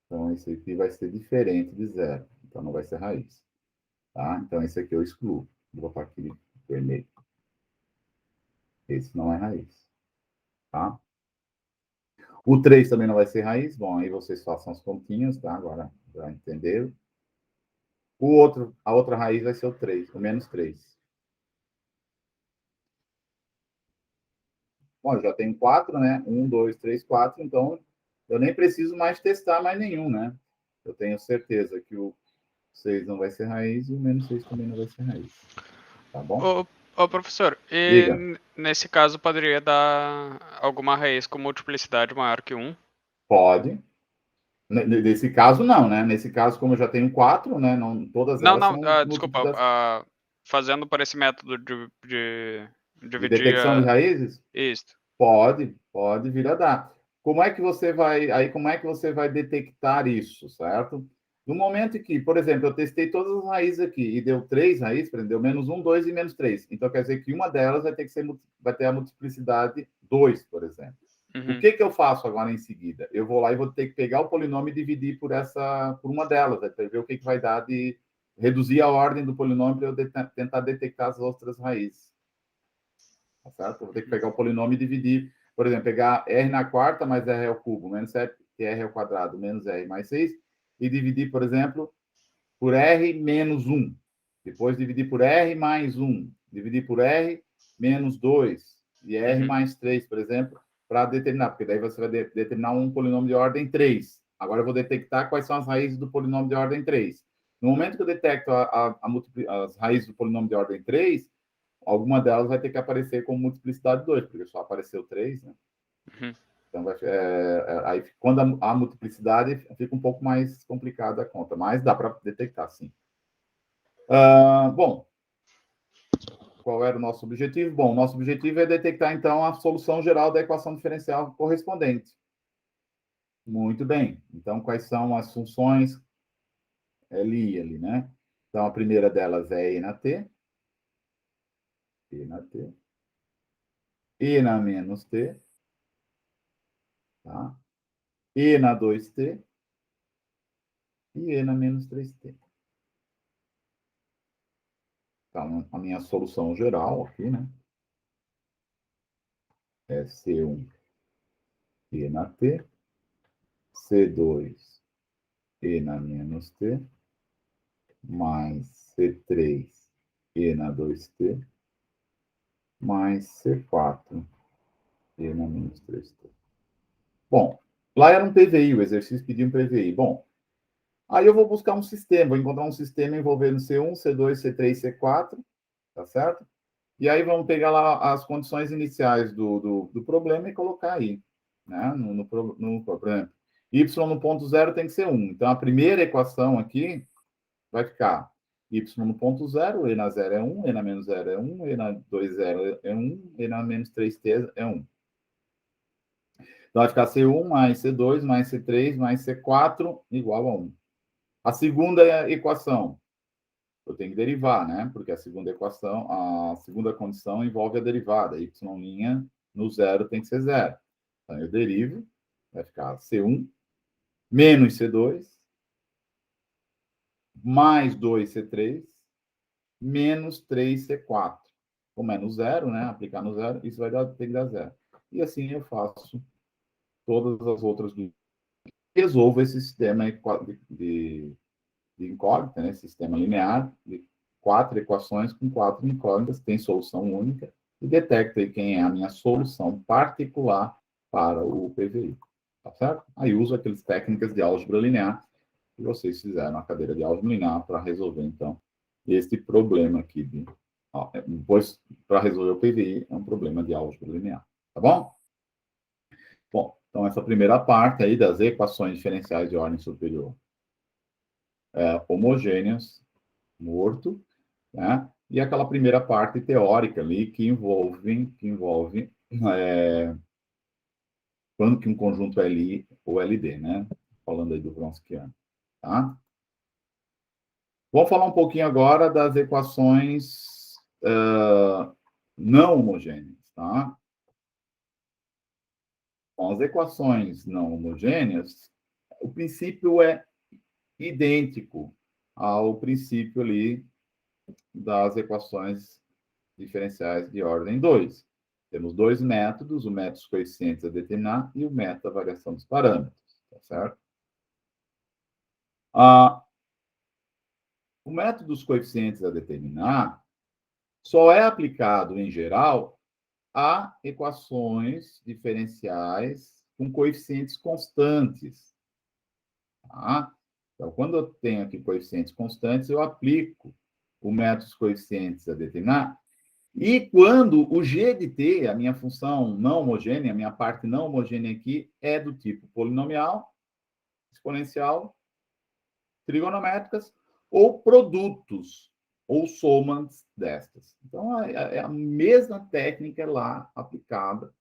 Então, esse aqui vai ser diferente de 0. Então, não vai ser raiz. Tá? Então, esse aqui eu excluo. Vou botar aqui vermelho. Esse não é raiz. Tá? O 3 também não vai ser raiz. Bom, aí vocês façam as continhas, tá? Agora já entenderam. A outra raiz vai ser o 3, o menos 3. Bom, eu já tenho 4, né? 1, 2, 3, 4. Então, eu nem preciso mais testar mais nenhum, né? Eu tenho certeza que o 6 não vai ser raiz e o menos 6 também não vai ser raiz. Tá bom? Ô professor, Diga. nesse caso poderia dar alguma raiz com multiplicidade maior que 1? Pode. Nesse caso, não, né? Nesse caso, como eu já tenho 4, né? Não, todas Não, elas não, são múltiplos desculpa, fazendo por esse método de de dividir detecção de raízes. isso. Pode vir a dar. Como é que você vai detectar isso, certo? No momento que, por exemplo, eu testei todas as raízes aqui e deu 3 raízes, deu menos 1, 2 e menos 3. Então, quer dizer que uma delas vai ter a multiplicidade 2, por exemplo. O que eu faço agora em seguida? Eu vou lá e vou ter que pegar o polinômio e dividir por uma delas, para ver o que vai dar de reduzir a ordem do polinômio para eu tentar detectar as outras raízes. Tá certo? Eu vou ter que pegar o polinômio e dividir. Por exemplo, pegar r na quarta mais r ao cubo, menos 7, que é r ao quadrado, menos r mais 6, e dividir, por exemplo, por r menos 1. Depois dividir por r mais 1. Dividir por r menos 2. E r mais 3, por exemplo, para determinar. Porque daí você vai determinar um polinômio de ordem 3. Agora eu vou detectar quais são as raízes do polinômio de ordem 3. No momento que eu detecto as raízes do polinômio de ordem 3, alguma delas vai ter que aparecer como multiplicidade 2, porque só apareceu 3, né? Uhum. Então, aí, quando a multiplicidade, fica um pouco mais complicada a conta, mas dá para detectar, sim. Bom, qual era o nosso objetivo? Bom, nosso objetivo é detectar, então, a solução geral da equação diferencial correspondente. Muito bem. Então, quais são as funções Li ali, né? Então, a primeira delas é E na T. E na T. E na menos T. Tá? E na 2T. E E na menos 3T. Então, a minha solução geral aqui, né? É C1 E na T. C2 E na menos T. Mais C3 E na 2T. Mais C4 E na menos 3T. Bom, lá era um PVI, o exercício pedia um PVI. Bom, aí eu vou buscar um sistema, vou encontrar um sistema envolvendo C1, C2, C3, C4, tá certo? E aí vamos pegar lá as condições iniciais do problema e colocar aí, né? No problema. Y no ponto zero tem que ser 1. Então, a primeira equação aqui vai ficar Y no ponto zero, E na 0 é 1, E na menos 0 é 1, E na 2, 0 é 1, E na menos 3T é 1. Então, vai ficar C1 mais C2 mais C3 mais C4 igual a 1. A segunda equação, eu tenho que derivar, né? Porque a segunda equação, a segunda condição envolve a derivada. Y' no zero tem que ser zero. Então, eu derivo, vai ficar C1 menos C2 mais 2C3 menos 3C4. Como é no zero, né? Aplicar no zero, isso vai ter que dar zero. E assim eu faço todas as outras. Resolvo esse sistema de incógnita, né? Sistema linear, de 4 equações com 4 incógnitas, tem solução única, e detecto aí quem é a minha solução particular para o PVI. Tá certo? Aí uso aquelas técnicas de álgebra linear que vocês fizeram na cadeira de álgebra linear para resolver, então, este problema aqui. Depois, para resolver o PVI, é um problema de álgebra linear. Tá bom? Bom, então essa primeira parte aí das equações diferenciais de ordem superior homogêneas, morto, né? E aquela primeira parte teórica ali que envolve quando que um conjunto é Li ou LD, né? Falando aí do Wronskiano, tá? Vamos falar um pouquinho agora das equações não homogêneas, tá? Bom, as equações não homogêneas, o princípio é idêntico ao princípio ali das equações diferenciais de ordem 2. Temos dois métodos, o método dos coeficientes a determinar e o método da variação dos parâmetros, tá certo? O método dos coeficientes a determinar só é aplicado, em geral, a equações diferenciais com coeficientes constantes. Tá? Então, quando eu tenho aqui coeficientes constantes, eu aplico o método dos coeficientes a determinar. E quando o G de T, a minha função não homogênea, a minha parte não homogênea aqui, é do tipo polinomial, exponencial, trigonométricas, ou produtos, ou somas destas. Então, é a mesma técnica lá aplicada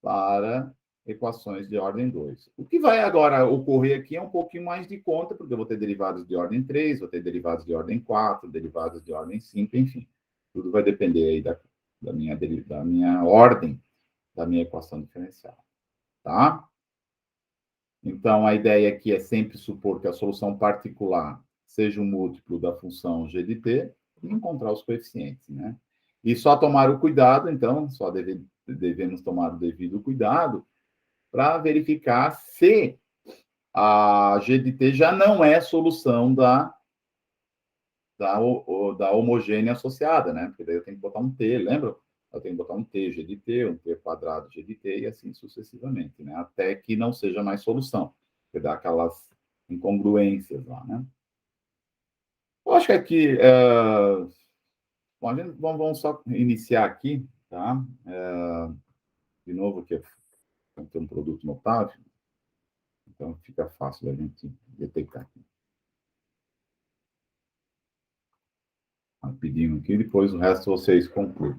para equações de ordem 2. O que vai agora ocorrer aqui é um pouquinho mais de conta, porque eu vou ter derivados de ordem 3, vou ter derivados de ordem 4, derivados de ordem 5, enfim. Tudo vai depender aí da minha ordem, da minha equação diferencial. Tá? Então, a ideia aqui é sempre supor que a solução particular seja um múltiplo da função g de t e encontrar os coeficientes, né? E só tomar o cuidado, então, só devemos tomar o devido cuidado para verificar se a g de t já não é solução da homogênea associada, né? Porque daí eu tenho que botar um t, lembra? Eu tenho que botar um t g de t, um t quadrado g de t e assim sucessivamente, né? Até que não seja mais solução. porque dá aquelas incongruências lá, né? Eu acho que aqui... bom, vamos só iniciar aqui, tá? De novo, aqui tem um produto notável, então fica fácil da gente detectar aqui. Rapidinho aqui, depois o resto vocês concluem.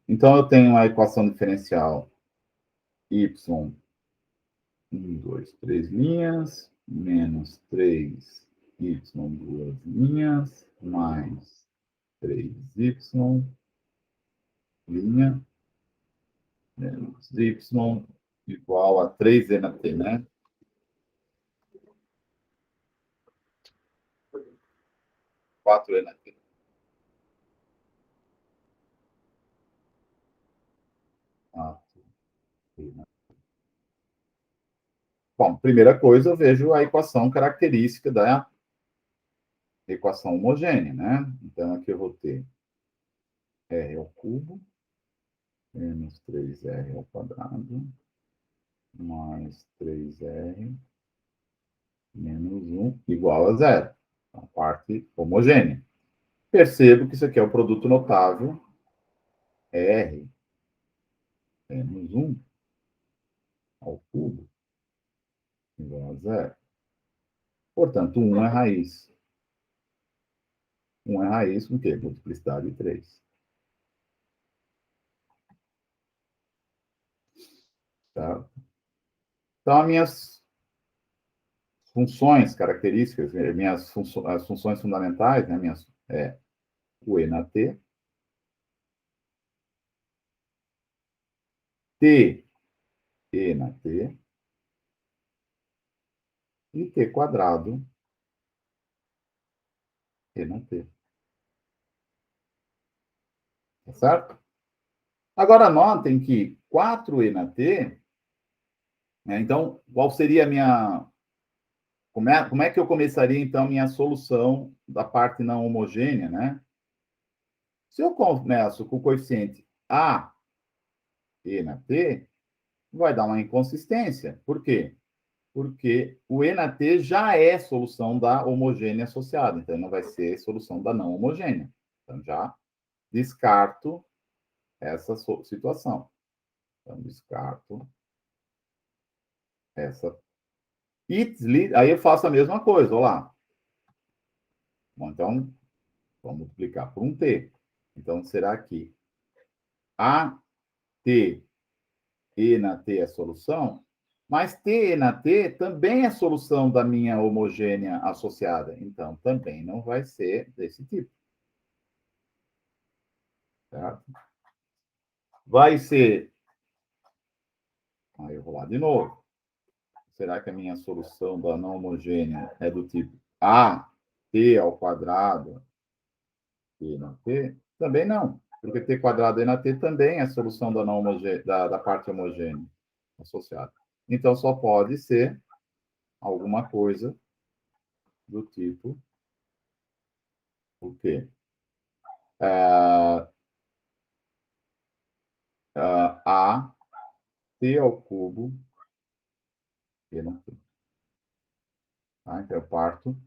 Então, eu tenho a equação diferencial y, 1, 2, 3 linhas, menos 3y, 2 linhas, mais 3y, linha, menos y, igual a 3e na t, né? Quatro e na t. Bom, primeira coisa, eu vejo a equação característica da equação homogênea, né? Então, aqui eu vou ter r ao cubo, menos 3r ao quadrado, mais 3r, menos 1, igual a zero. Então, parte homogênea. Percebo que isso aqui é o produto notável, r, menos 1, ao cubo, igual a zero. Portanto, 1 é raiz. 1 é raiz com o quê? Multiplicidade de 3. Tá? Então, as minhas funções características, minhas as funções fundamentais, né, o e na t, t e na t, e t quadrado e na t. Tá certo? Agora, notem que 4e na t, né, então, qual seria a minha... Como é que eu começaria, então, minha solução da parte não homogênea, né? Se eu começo com o coeficiente a e na t, vai dar uma inconsistência. Por quê? Porque o e na t já é solução da homogênea associada, então não vai ser solução da não homogênea. Então, já descarto essa situação. Então, descarto essa. E aí eu faço a mesma coisa, olha lá. Bom, então, vamos multiplicar por um t. Então, será que a t e na t é solução? Mas t e na t também é solução da minha homogênea associada. Então, também não vai ser desse tipo. Certo? Vai ser... Aí eu vou lá de novo. Será que a minha solução da não homogênea é do tipo a t ao quadrado e na t? Também não, porque t quadrado e na t também é solução da, não homogênea, da parte homogênea associada. Então, só pode ser alguma coisa do tipo o quê? A t ao cubo e na t. Tá? Então, eu parto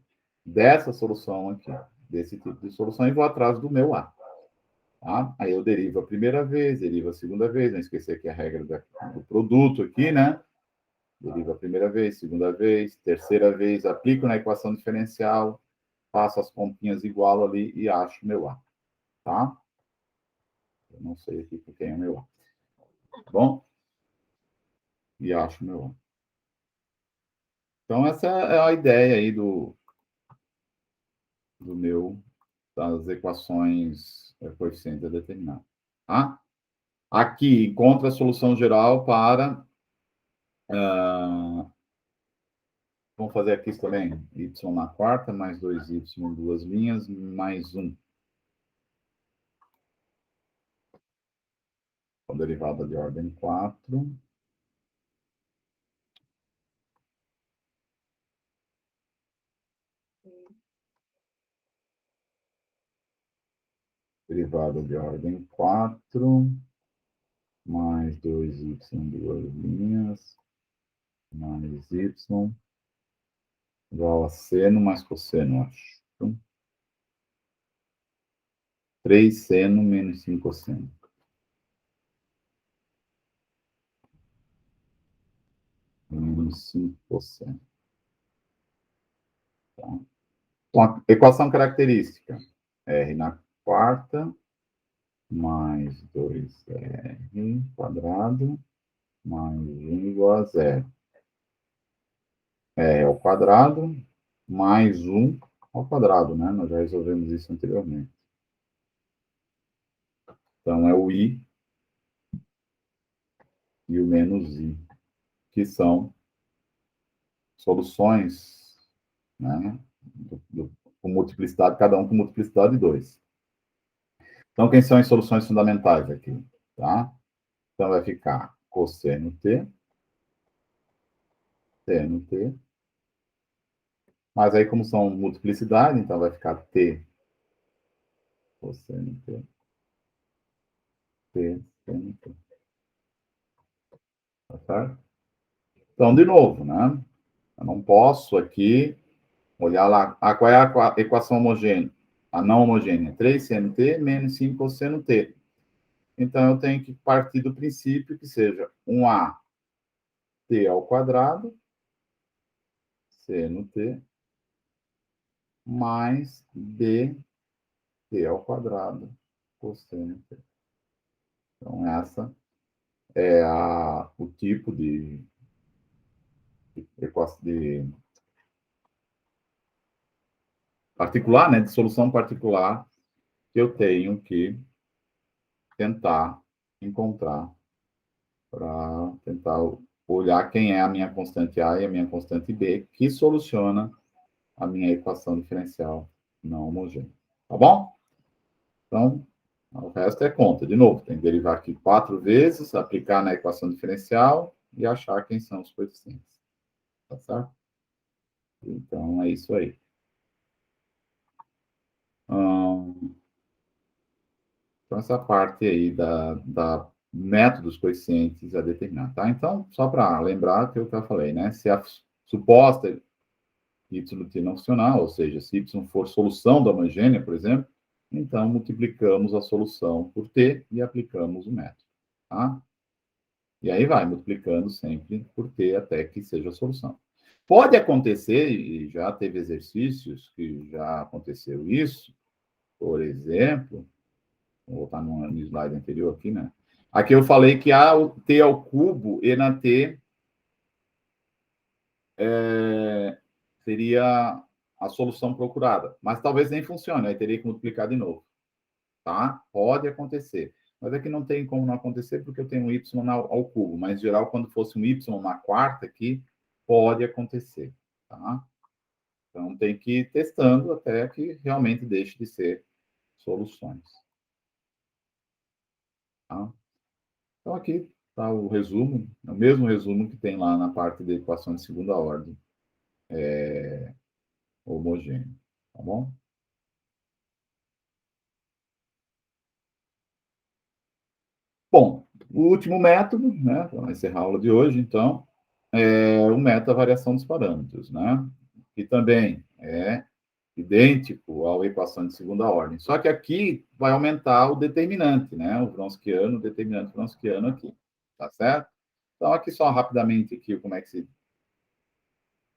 dessa solução aqui, desse tipo de solução, e vou atrás do meu A. Tá? Aí eu derivo a primeira vez, derivo a segunda vez, não esquecer aqui a regra do produto aqui, né? Derivo a primeira vez, segunda vez, terceira vez, aplico na equação diferencial, faço as continhas igual ali e acho meu A. Tá? Eu não sei aqui por quem é meu A. Tá bom? E acho meu A. Então, essa é a ideia aí das equações coeficientes a determinar. Tá? Aqui, encontra a solução geral para... vamos fazer aqui também. Y na quarta, mais 2y em duas linhas, mais 1. Com derivada de ordem 4. Derivada de ordem 4, mais 2y em duas linhas, mais mais y igual a seno mais cosseno, acho. Então, 3 seno menos 5 cosseno. Menos 5 cosseno. Tá? Então, a equação característica. R na quarta mais 2R quadrado mais 1 igual a 0. R ao quadrado mais 1 ao quadrado, né? Nós já resolvemos isso anteriormente. Então, é o I e o menos I, que são soluções, né? Com multiplicidade, cada um com multiplicidade de 2. Então, quem são as soluções fundamentais aqui? Tá? Então, vai ficar cosseno T, seno T, mas aí, como são multiplicidade, então vai ficar T, cosseno T, T, seno T. Tá certo? Então, de novo, né? Eu não posso aqui olhar lá, qual é a equação homogênea? A não homogênea, 3 seno T menos 5 cosseno T. Então, eu tenho que partir do princípio que seja um A T ao quadrado, seno T, mais B T ao quadrado, cosseno T. Então, essa é o tipo de particular, né, de solução particular que eu tenho que tentar encontrar para tentar olhar quem é a minha constante A e a minha constante B, que soluciona a minha equação diferencial não homogênea. Tá bom? Então, o resto é conta. De novo, tem que derivar aqui 4 vezes, aplicar na equação diferencial e achar quem são os coeficientes. Tá certo? Então, é isso aí. Então, essa parte aí da métodos coeficientes a determinar, tá? Então, só para lembrar que eu já falei, né? Se a suposta YT não funcionar, ou seja, se Y for solução da homogênea, por exemplo, então multiplicamos a solução por T e aplicamos o método, tá? E aí vai multiplicando sempre por T até que seja a solução. Pode acontecer, e já teve exercícios que já aconteceu isso, por exemplo, vou voltar no slide anterior aqui, né? Aqui eu falei que A T ao cubo e na T seria a solução procurada. Mas talvez nem funcione, aí teria que multiplicar de novo. Tá? Pode acontecer. Mas aqui não tem como não acontecer, porque eu tenho um y ao cubo. Mas, em geral, quando fosse um y na quarta aqui, pode acontecer. Tá? Então, tem que ir testando até que realmente deixe de ser soluções. Tá? Então, aqui está o resumo, o mesmo resumo que tem lá na parte de equação de segunda ordem homogênea. Tá bom? Bom, o último método, né, para encerrar a aula de hoje, então, é o método da variação dos parâmetros, né, que também é idêntico à equação de segunda ordem. Só que aqui vai aumentar o determinante, né, o Wronskiano, o determinante Wronskiano aqui, tá certo? Então, aqui só rapidamente aqui como é que se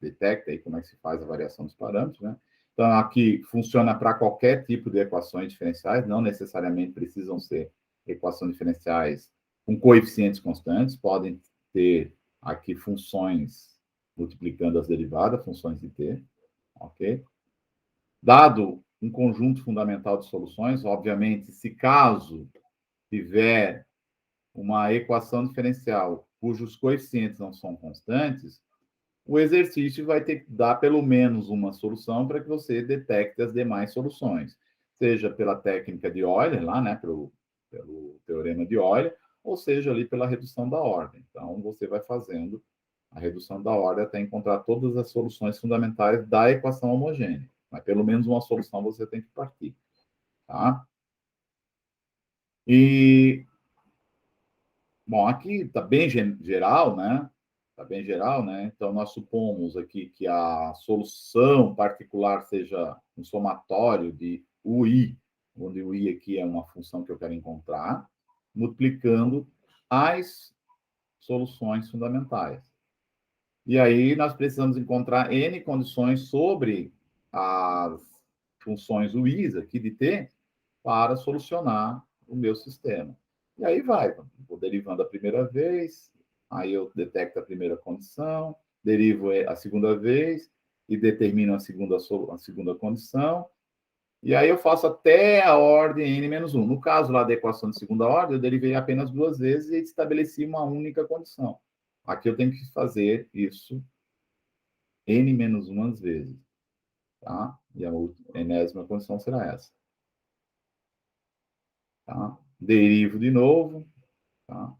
detecta e como é que se faz a variação dos parâmetros, né? Então, aqui funciona para qualquer tipo de equações diferenciais, não necessariamente precisam ser equações diferenciais com coeficientes constantes, podem ter aqui funções multiplicando as derivadas, funções de t, ok? Dado um conjunto fundamental de soluções, obviamente, se caso tiver uma equação diferencial cujos coeficientes não são constantes, o exercício vai ter que dar pelo menos uma solução para que você detecte as demais soluções, seja pela técnica de Euler, lá, né, pelo teorema de Euler, ou seja ali pela redução da ordem. Então, você vai fazendo a redução da ordem até encontrar todas as soluções fundamentais da equação homogênea. Mas pelo menos uma solução você tem que partir. Tá? E, bom, aqui está bem geral, né? tá bem geral, né? Então, nós supomos aqui que a solução particular seja um somatório de UI, onde o I aqui é uma função que eu quero encontrar, multiplicando as soluções fundamentais. E aí nós precisamos encontrar N condições sobre as funções UIs aqui de T para solucionar o meu sistema. E aí vai, vou derivando a primeira vez, aí eu detecto a primeira condição, derivo a segunda vez e determino a segunda condição, e aí eu faço até a ordem n-1. No caso lá da equação de segunda ordem, eu derivei apenas 2 vezes e estabeleci uma única condição. Aqui eu tenho que fazer isso n-1 vezes, tá? E a enésima condição será essa. Tá? Derivo de novo, tá?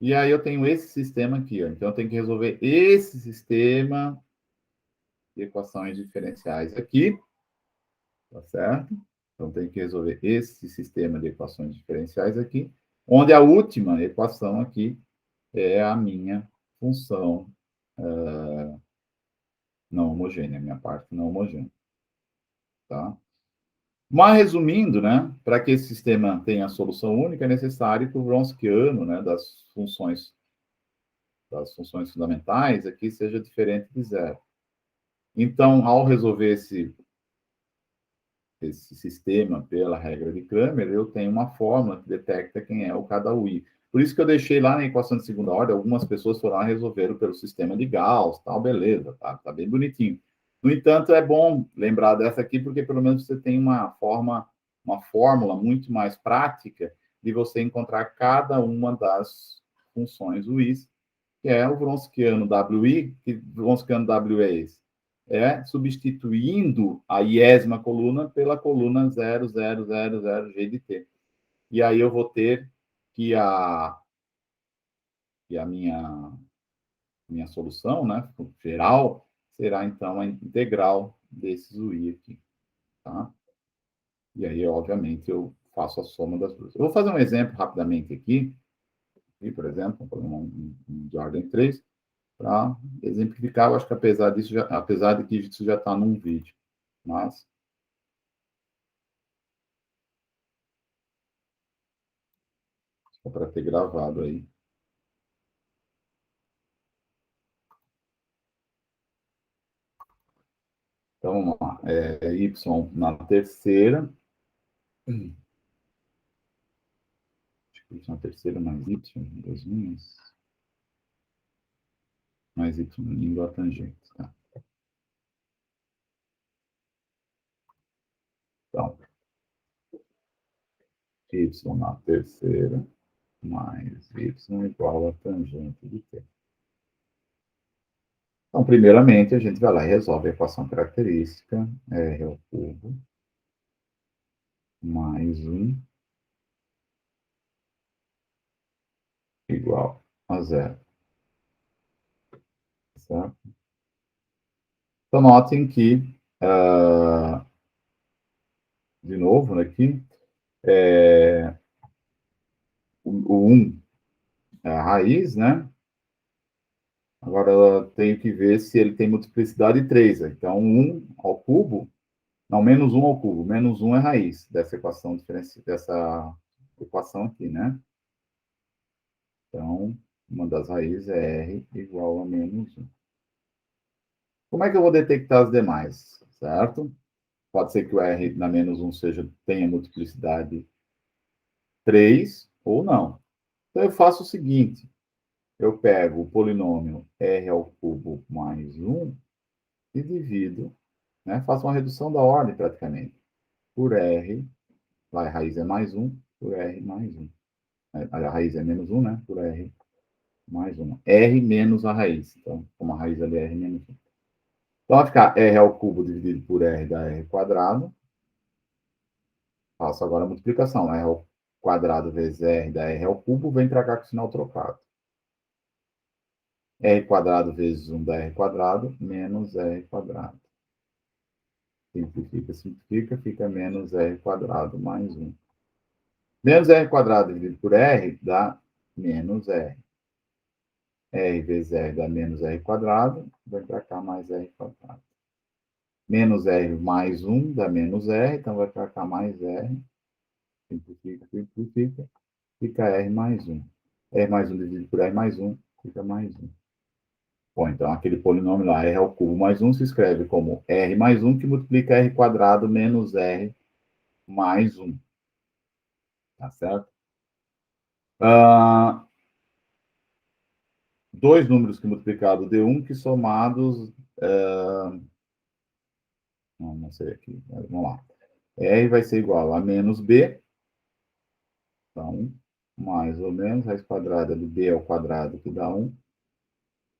E aí eu tenho esse sistema aqui, ó. Então eu tenho que resolver esse sistema de equações diferenciais aqui, tá certo? Então tem que resolver esse sistema de equações diferenciais aqui, onde a última equação aqui é a minha função não homogênea, a minha parte não homogênea, tá? Mas, resumindo, né, para que esse sistema tenha solução única, é necessário que o Wronskiano, né, das funções fundamentais aqui seja diferente de zero. Então, ao resolver esse sistema pela regra de Cramer, eu tenho uma fórmula que detecta quem é o cada UI. Por isso que eu deixei lá na equação de segunda ordem, algumas pessoas foram lá e resolveram pelo sistema de Gauss, tal, beleza, tá bem bonitinho. No entanto, é bom lembrar dessa aqui, porque pelo menos você tem uma fórmula muito mais prática de você encontrar cada uma das funções UIs, que é o Wronskiano WI, que Wronskiano W é esse? É substituindo a iésima coluna pela coluna 0000G de T. E aí eu vou ter que a minha solução, né, geral, será então a integral desses UI aqui, tá? E aí, obviamente, eu faço a soma das duas. Eu vou fazer um exemplo rapidamente aqui, por exemplo, vou fazer um de ordem 3, para exemplificar. Eu acho que apesar de que isso já está num vídeo, mas só para ter gravado aí. Então, vamos lá. Y na terceira. Acho que Y na terceira mais Y, duas linhas. Mais Y indo a tangente, tá? Então, Y na terceira mais Y igual a tangente de T. Então, primeiramente, a gente vai lá e resolve a equação característica, R ao cubo, mais 1, igual a zero. Certo? Então, notem que, de novo, aqui, o 1 é a raiz, né? Agora, eu tenho que ver se ele tem multiplicidade 3. Então, 1 ao cubo, não, menos 1 ao cubo. Menos 1 é a raiz dessa equação aqui, né? Então, uma das raízes é R igual a menos 1. Como é que eu vou detectar as demais? Certo? Pode ser que o R na menos 1 tenha multiplicidade 3 ou não. Então, eu faço o seguinte. Eu pego o polinômio R ao cubo mais 1 e divido, né? Faço uma redução da ordem, praticamente, por R, lá a raiz é mais 1, por R mais 1. A raiz é menos 1, né? Por R mais 1. R menos a raiz. Então, como a raiz ali é R menos 1. Então, vai ficar R ao cubo dividido por R dá R quadrado. Faço agora a multiplicação. R ao quadrado vezes R dá R ao cubo, vem para cá com o sinal trocado. R quadrado vezes 1 dá R quadrado, menos R quadrado. Simplifica, simplifica, fica menos R quadrado mais 1. Menos R quadrado dividido por R dá menos R. R vezes R dá menos R quadrado, vai para cá mais R quadrado. Menos R mais 1 dá menos R, então vai para cá mais R. Simplifica, simplifica. Fica R mais 1. R mais 1 dividido por R mais 1, fica mais 1. Bom, então aquele polinômio lá, R ao cubo mais 1, se escreve como R mais 1, que multiplica R quadrado menos R mais 1. Tá certo? Dois números que multiplicado dê 1, que somados... não sei aqui, vamos lá. R vai ser igual a menos B. Então, mais ou menos, raiz quadrada de B ao quadrado, que dá 1,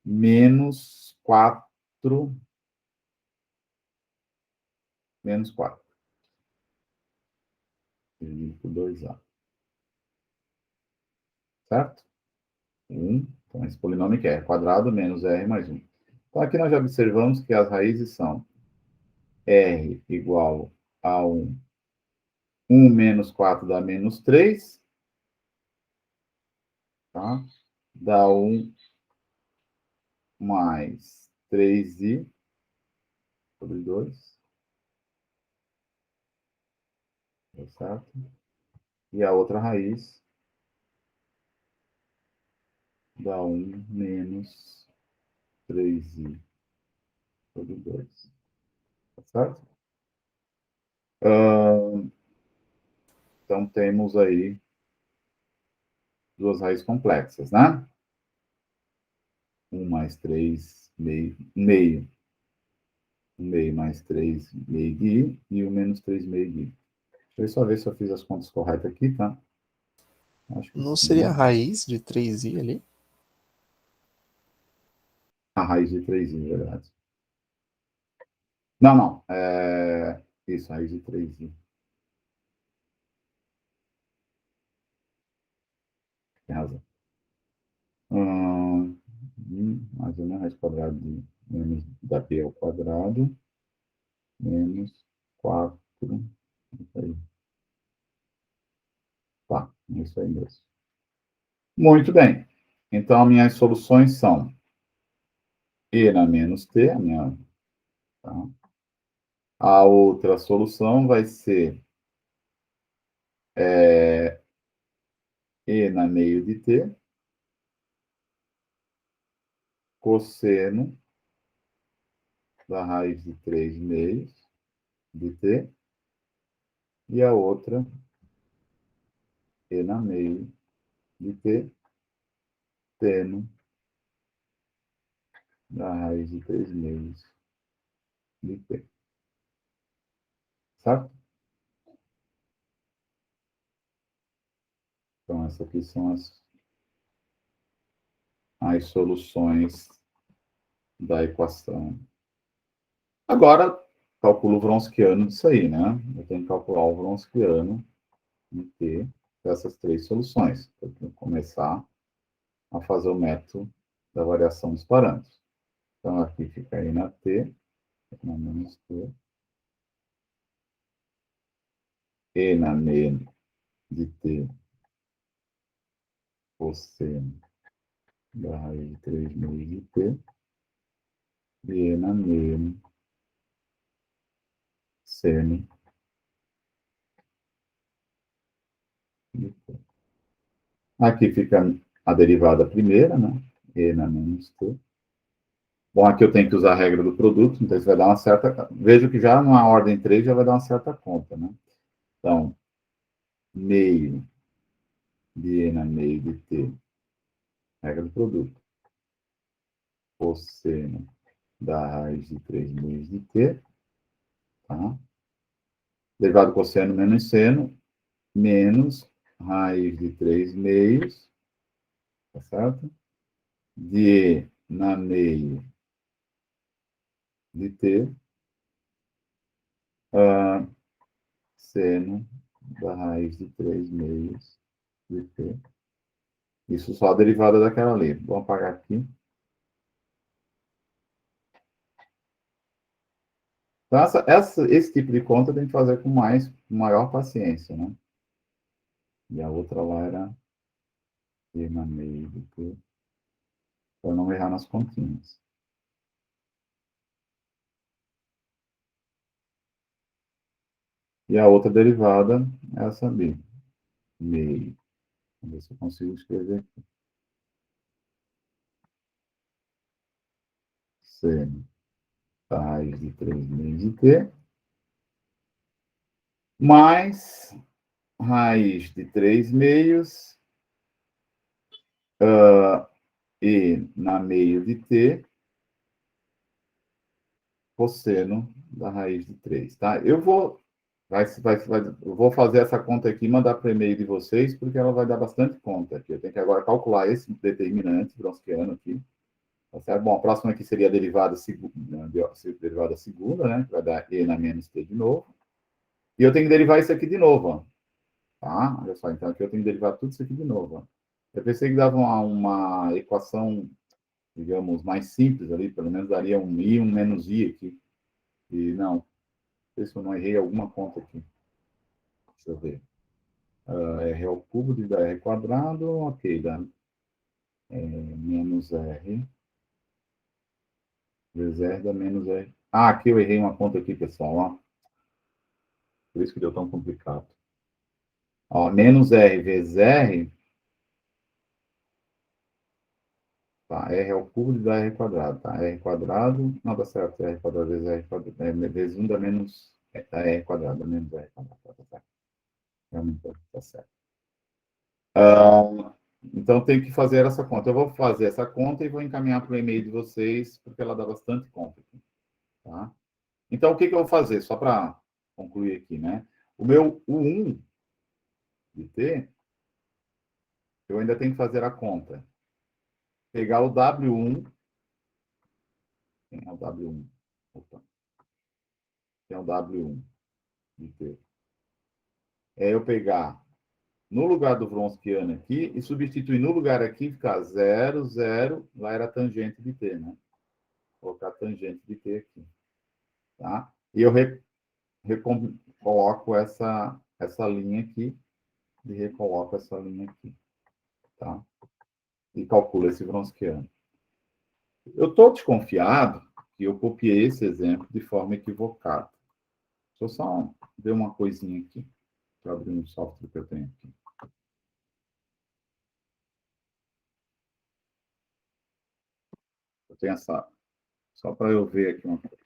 menos 4, menos 4. Dividido por 2A. Certo? 1. Então, esse polinômio que é R quadrado menos R mais 1. Então, aqui nós já observamos que as raízes são R igual a 1. 1 menos 4 dá menos 3. Tá? Dá 1 mais 3i sobre 2. Tá certo? E a outra raiz dá 1 menos 3i sobre 2. Tá certo? Então, temos aí duas raízes complexas, né? 1 mais 3 meio. 1 meio mais 3 meio de i e 1 menos 3 meio de i. Deixa eu só ver se eu fiz as contas corretas aqui, tá? Acho que Não sim. seria a raiz de 3i ali? A raiz de 3i, verdade. Não. Isso, raiz de 3i. Tem razão. Mais ou menos raiz quadrada de menos da b ao quadrado, menos 4. Isso aí. Tá, isso aí mesmo. Muito bem. Então, minhas soluções são E na menos T, tá? A outra solução vai ser E na meio de T, cosseno da raiz de 3 meios de T, e a outra E na meio de T, seno da raiz de 3 meios de T. Certo? Então, essas aqui são as soluções da equação. Agora, calculo o Wronskiano disso aí, né? Eu tenho que calcular o Wronskiano em T dessas três soluções. Eu tenho que começar a fazer o método da variação dos parâmetros. Então, aqui fica I na T, na menos T, E na meio de T, cosseno da raiz de 3 meios de T, e E na meio seno de T. Aqui fica a derivada primeira, né? E na menos T. Bom, aqui eu tenho que usar a regra do produto, então isso vai dar uma certa... Vejo que já na ordem 3 já vai dar uma certa conta, né? Então, meio de E na meio de T, regra do produto, cosseno da raiz de 3 meios de T, tá? Derivado cosseno menos seno, menos raiz de 3 meios, tá certo? De E na meio de T, seno da raiz de 3 meios de T. Isso só a derivada daquela lei. Vou apagar aqui. Então, esse tipo de conta tem que fazer com maior paciência, né? E a outra lá era E na meio de T. para não errar nas continhas. E a outra derivada é essa b, meio. Vamos ver se eu consigo escrever aqui. Seno da raiz de 3 meios de t, mais raiz de 3 meios e na meio de t, cosseno da raiz de 3, tá? Eu vou fazer essa conta aqui e mandar para o e-mail de vocês, porque ela vai dar bastante conta aqui. Eu tenho que agora calcular esse determinante wronskiano aqui. Tá certo? Bom, a próxima aqui seria a derivada segunda, né? Que vai dar e na menos t de novo. E eu tenho que derivar isso aqui de novo, ó. Tá? Olha só, então aqui eu tenho que derivar tudo isso aqui de novo, ó. Eu pensei que dava uma equação, digamos, mais simples ali, pelo menos daria um i, um menos i aqui. E não, sei se eu não errei alguma conta aqui. Deixa eu ver. R ao cubo dividido a R quadrado, ok, dá menos R, vezes R dá menos R. Ah, aqui eu errei uma conta aqui, pessoal, ó. Por isso que deu tão complicado. Ó, menos R vezes R, tá, R ao cubo dividido a R quadrado, tá? R quadrado, não dá certo, R quadrado vezes R quadrado, vezes 1 dá menos, dá R quadrado, dá menos R quadrado, tá certo. Realmente tá certo. Então, tem que fazer essa conta. Eu vou fazer essa conta e vou encaminhar para o e-mail de vocês, porque ela dá bastante conta aqui, tá? Então, o que eu vou fazer? Só para concluir aqui, né? O meu U1 de T, eu ainda tenho que fazer a conta. Pegar o W1, quem é o W1? Opa. Quem é o W1 de T? É eu pegar no lugar do Wronskiano aqui e substituir no lugar aqui, ficar 0, 0, lá era a tangente de T, né? Vou colocar a tangente de T aqui, tá? E eu coloco essa linha aqui e recoloco essa linha aqui, tá? E calculo esse Wronskiano. Eu estou desconfiado que eu copiei esse exemplo de forma equivocada. Deixa eu só ver uma coisinha aqui. Deixa eu abrir um software que eu tenho aqui. Eu tenho essa... Só para eu ver aqui uma coisa.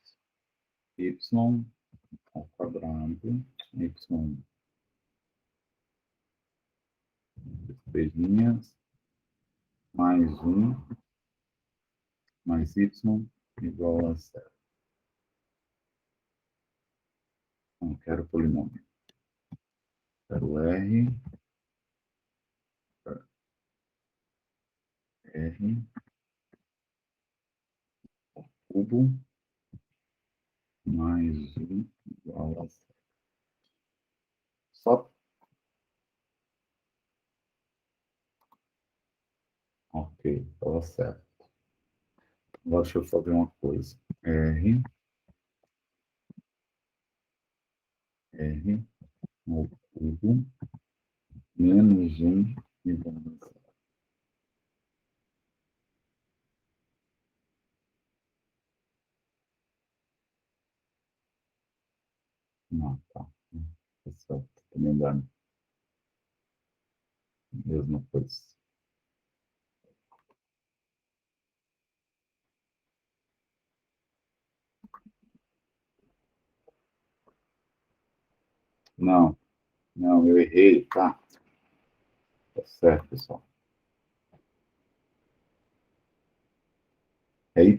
Y ao quadrado, Y, 3 linhas, mais 1, mais Y, igual a 0. Não quero polinômio. Quero R, cubo, mais 1, igual a 0. Só... Ok, estava certo. Agora deixa eu fazer uma coisa. R ao cubo, menos 1 igual a 0. Não, tá. Tá certo. Também dá a mesma coisa. Não, não, eu errei, tá? Tá certo, pessoal. É Y'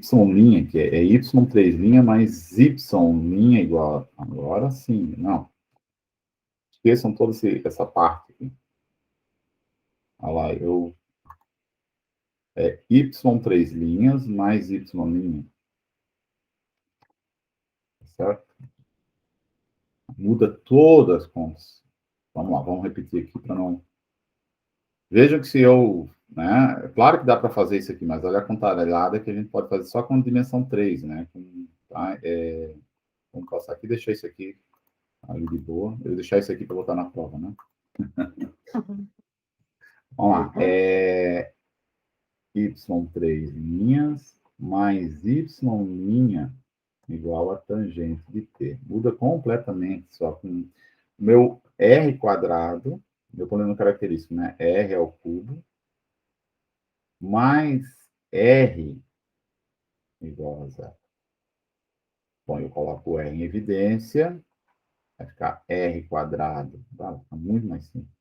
que é Y3' mais Y' igual. Agora sim, não. Esqueçam toda essa parte aqui. Olha lá, é Y3' mais Y'. Certo? Muda todas as contas. Vamos lá, vamos repetir aqui para não... Vejam que se eu... Né, é claro que dá para fazer isso aqui, mas olha a contarelhada que a gente pode fazer só com dimensão 3, né? Tá? Vamos passar aqui e deixar isso aqui ali de boa. Eu vou deixar isso aqui para botar na prova, né? Vamos lá. y3' mais y' igual a tangente de t. Muda completamente, só com o meu r quadrado, eu ponho característico, né? R ao cubo, mais r igual a zero. Bom, eu coloco o r em evidência, vai ficar r quadrado, tá? Fica muito mais simples.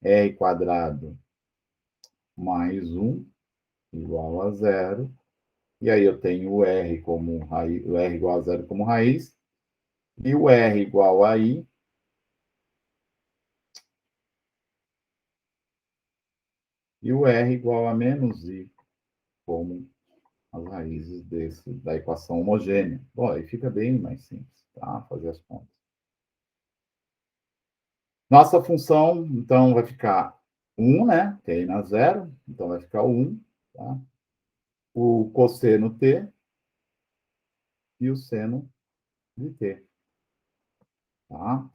R quadrado mais 1 igual a zero. E aí eu tenho o R como raiz, o R igual a zero como raiz, e o R igual a I, e o R igual a menos I, como as raízes da equação homogênea. Bom, aí fica bem mais simples, tá? Fazer as contas. Nossa função, então, vai ficar 1, né? Que aí na zero, então vai ficar 1, tá? O cosseno t e o seno de t, tá?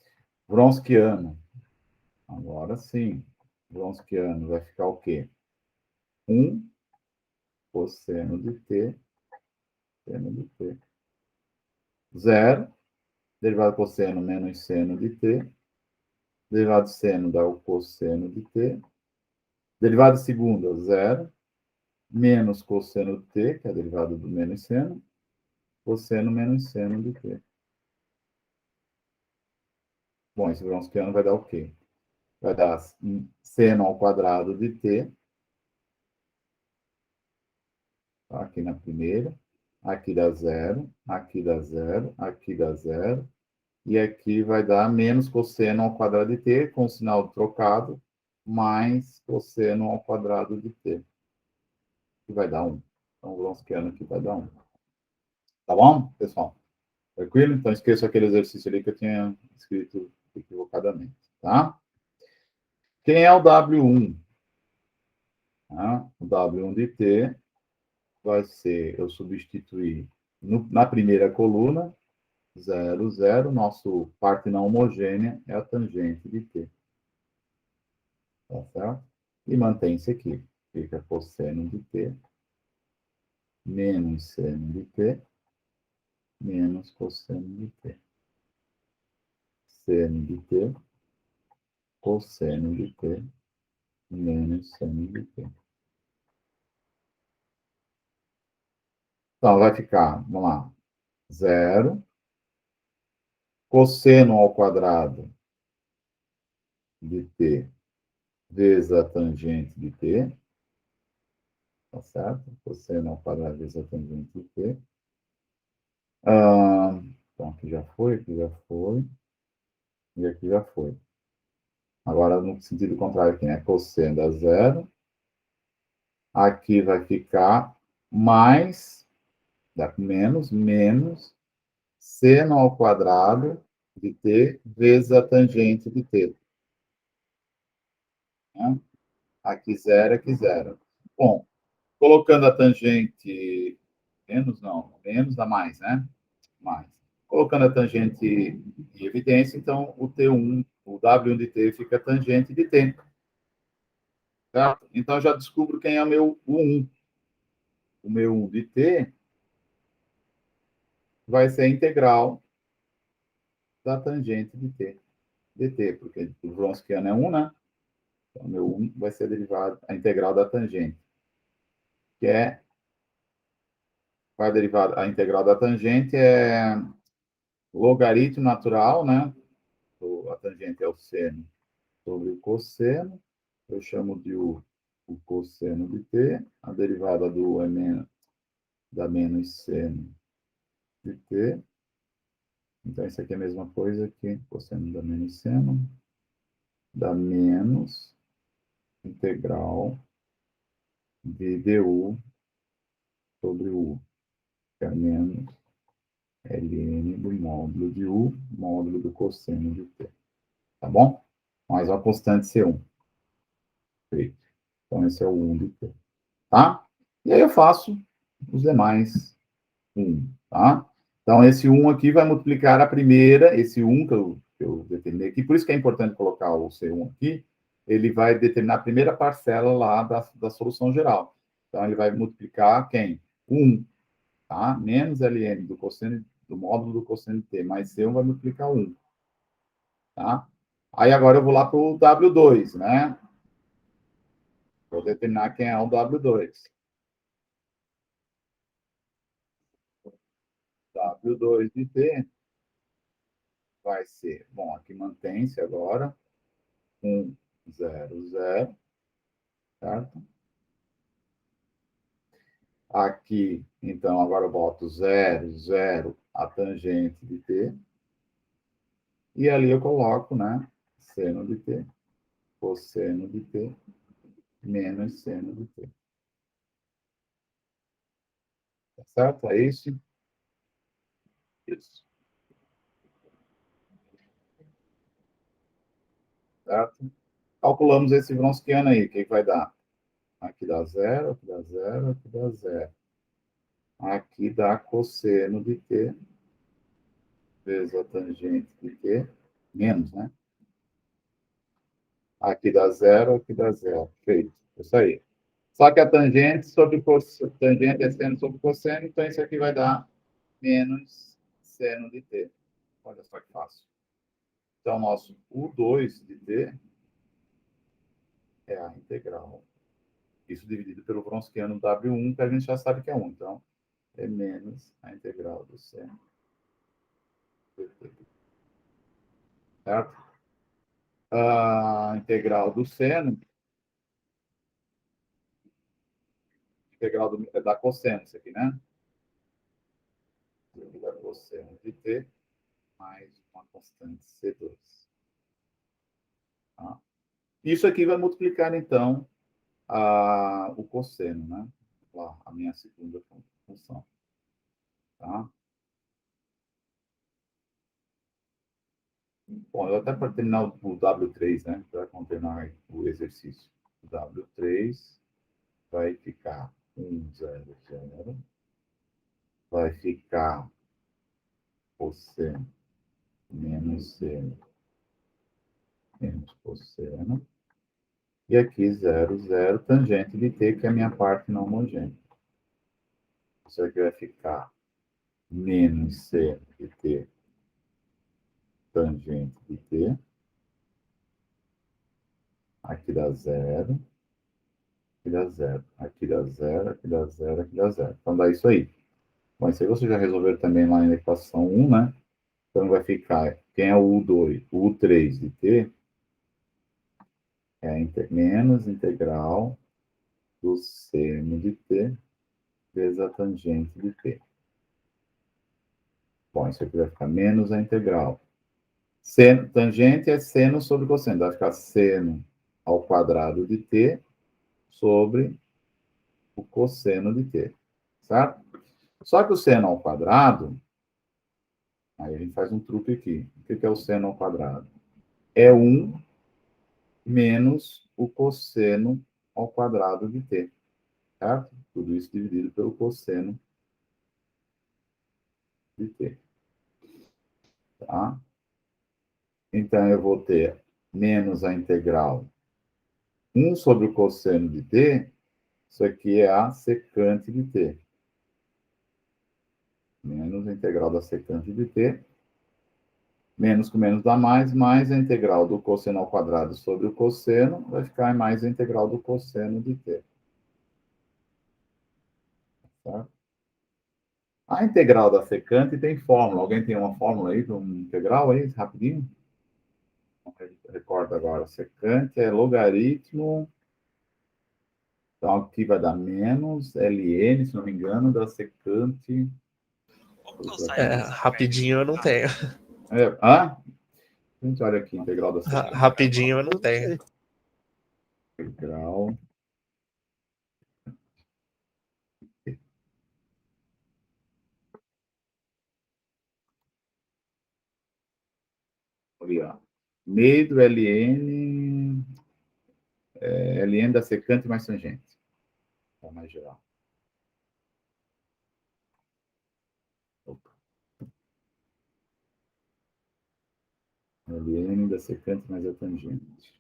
Wronskiano. Agora sim, Wronskiano vai ficar o quê? 1 cosseno de t, seno de t. 0, derivado cosseno menos seno de t, derivado de seno dá o cosseno de t, derivado de segunda, 0, menos cosseno de t, que é a derivada do menos seno, cosseno menos seno de t. Bom, esse Wronskiano vai dar o quê? Vai dar seno ao quadrado de t, tá? Aqui na primeira, aqui dá 0, aqui dá 0, aqui dá 0, e aqui vai dar menos cosseno ao quadrado de t, com o sinal trocado, mais cosseno ao quadrado de t, que vai dar 1. Então, o Wronskiano aqui vai dar 1. Tá bom, pessoal? Tranquilo? Então, esqueça aquele exercício ali que eu tinha escrito equivocadamente, tá? Quem é o W1? Tá? O W1 de t vai ser, eu substituir na primeira coluna, 0, 0, nosso parte não homogênea é a tangente de t. Tá certo? E mantém-se aqui. Fica cosseno de t menos seno de t menos cosseno de t. Seno de t, cosseno de t menos seno de t. Então, vai ficar, vamos lá, 0, cosseno ao quadrado de t vezes a tangente de t, tá certo? Cosseno ao quadrado vezes a tangente de t. Então, aqui já foi, e aqui já foi. Agora, no sentido contrário aqui, né? Cosseno dá 0. Aqui vai ficar mais, dá menos seno ao quadrado de t vezes a tangente de t. Né? Aqui 0, aqui 0. Bom, colocando a tangente... menos dá mais, né? Mais. Colocando a tangente em evidência, então o T1, o W1 de t fica tangente de t. Certo? Então eu já descubro quem é o meu U1. O meu 1 de t vai ser a integral da tangente de t, dt, porque o Wronskiano é 1, né? Então, o meu 1 vai ser a integral da tangente, que é, vai derivar, a integral da tangente é logaritmo natural, né? A tangente é o seno sobre o cosseno, eu chamo de o cosseno de t, a derivada do da menos seno de t. Então, isso aqui é a mesma coisa que cosseno da menos seno, da menos integral de du sobre u, que é menos ln do módulo de u, módulo do cosseno de t. Tá bom? Mais uma constante C1. Feito. Então, esse é o 1 de t. Tá? E aí eu faço os demais 1, tá? Então, esse 1 aqui vai multiplicar a primeira, esse 1 que eu determinei aqui, por isso que é importante colocar o C1 aqui, ele vai determinar a primeira parcela lá da solução geral. Então, ele vai multiplicar quem? 1, tá? Menos ln do cosseno, do módulo do cosseno de t mais C1 vai multiplicar 1, tá? Aí agora eu vou lá para o W2, né? Vou determinar quem é o W2. W2 de t vai ser, bom, aqui mantém-se agora, 1, 0, 0, certo? Aqui, então, agora eu boto 0, 0, a tangente de t. E ali eu coloco, né, seno de t, cosseno de t, menos seno de t. Tá certo? É isso? Isso. Certo? Calculamos esse Wronskiano aí. O que vai dar? Aqui dá 0, aqui dá 0, aqui dá 0. Aqui dá cosseno de t vezes a tangente de t, menos, né? Aqui dá 0, aqui dá 0. Feito. Isso aí. Só que a tangente sobre cosseno, tangente é seno sobre cosseno, então isso aqui vai dar menos seno de t. Olha só que fácil. Então, nosso U2 de t é a integral. Isso dividido pelo Wronskiano W1, que a gente já sabe que é 1. Então, é menos a integral do seno de t. Certo? A integral do seno, integral da cosseno, isso aqui, né? Da cosseno de t mais uma constante C2. Tá? Isso aqui vai multiplicar, então, o cosseno, né? Lá, a minha segunda função. Tá? Bom, eu até para terminar o W3, né? Para terminar o exercício. O W3 vai ficar 1, 0, 0. Vai ficar cosseno menos seno menos cosseno. E aqui 0, 0, tangente de t, que é a minha parte não homogênea. Isso aqui vai ficar menos seno de t, tangente de t. Aqui dá 0. Aqui dá 0. Aqui dá 0, aqui dá 0, aqui dá 0. Então dá isso aí. Bom, isso aí vocês já resolveram também lá na equação 1, né? Então vai ficar, quem é o U2? O U3 de t é menos integral do seno de t vezes a tangente de t. Bom, isso aqui vai ficar menos a integral. Seno, tangente é seno sobre cosseno. Vai ficar seno ao quadrado de t sobre o cosseno de t. Certo? Só que o seno ao quadrado, aí a gente faz um truque aqui. O que é o seno ao quadrado? É 1 menos o cosseno ao quadrado de t. Certo? Tudo isso dividido pelo cosseno de t. Tá? Então, eu vou ter menos a integral 1 sobre o cosseno de t. Isso aqui é a secante de t. Menos a integral da secante de t. Menos com menos dá mais a integral do cosseno ao quadrado sobre o cosseno, vai ficar mais a integral do cosseno de t. Tá? A integral da secante tem fórmula. Alguém tem uma fórmula aí para uma integral aí, rapidinho? Recorda agora. Secante é logaritmo. Então, aqui vai dar menos ln, se não me engano, da secante. Rapidinho eu não tenho. A gente olha aqui, integral da secante. Rapidinho eu não tenho. Integral. Olha, meio do ln, ln da secante mais tangente. Para mais geral. Opa. Ln da secante mais a tangente.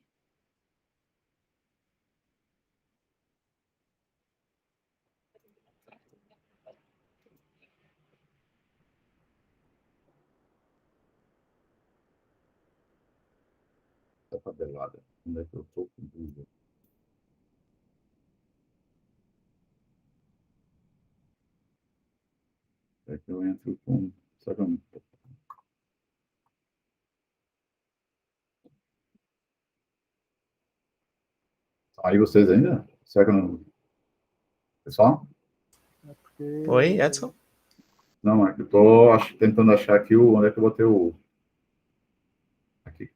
essa tabelada. Onde é que eu estou com dúvida? É que eu entro com... Sabe onde? Aí vocês ainda? Será que eu não... Pessoal? Oi, Edson? Não, é que eu estou tentando achar aqui onde é que eu botei o... Aqui.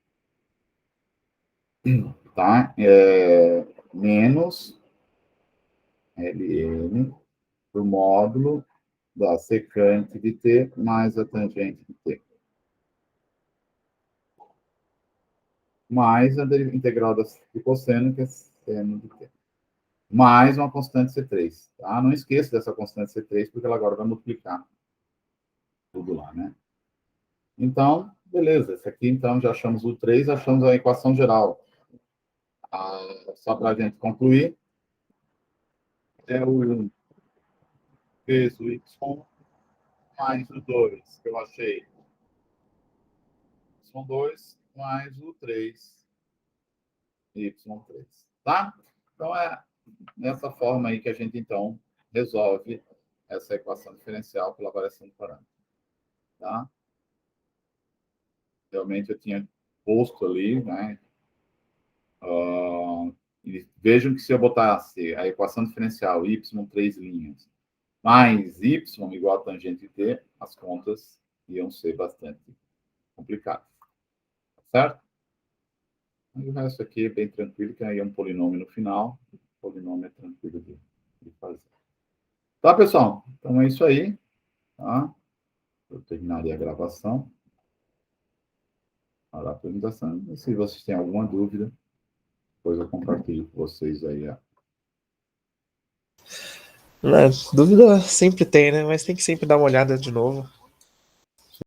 Tá? Menos Ln do módulo da secante de t mais a tangente de t. Mais a integral de cosseno, que é seno de t. Mais uma constante C3. Tá? Não esqueça dessa constante C3, porque ela agora vai multiplicar tudo lá, né? Então, beleza. Esse aqui, então, já achamos o 3, achamos a equação geral. Só para a gente concluir, é o peso y mais o 2, que eu achei. Y2 mais o 3, y3. Tá? Então, é nessa forma aí que a gente, então, resolve essa equação diferencial pela variação do parâmetro. Tá? Realmente eu tinha posto ali, né? E vejam que se eu botasse a equação diferencial y 3 linhas mais y igual a tangente de t, as contas iam ser bastante complicadas. Certo? E o resto aqui é bem tranquilo, que aí é um polinômio no final. O polinômio é tranquilo de fazer. Tá, pessoal? Então é isso aí. Tá? Eu terminaria a gravação. A apresentação. E se vocês têm alguma dúvida, depois eu compartilho com vocês aí. Dúvida sempre tem, né? Mas tem que sempre dar uma olhada de novo.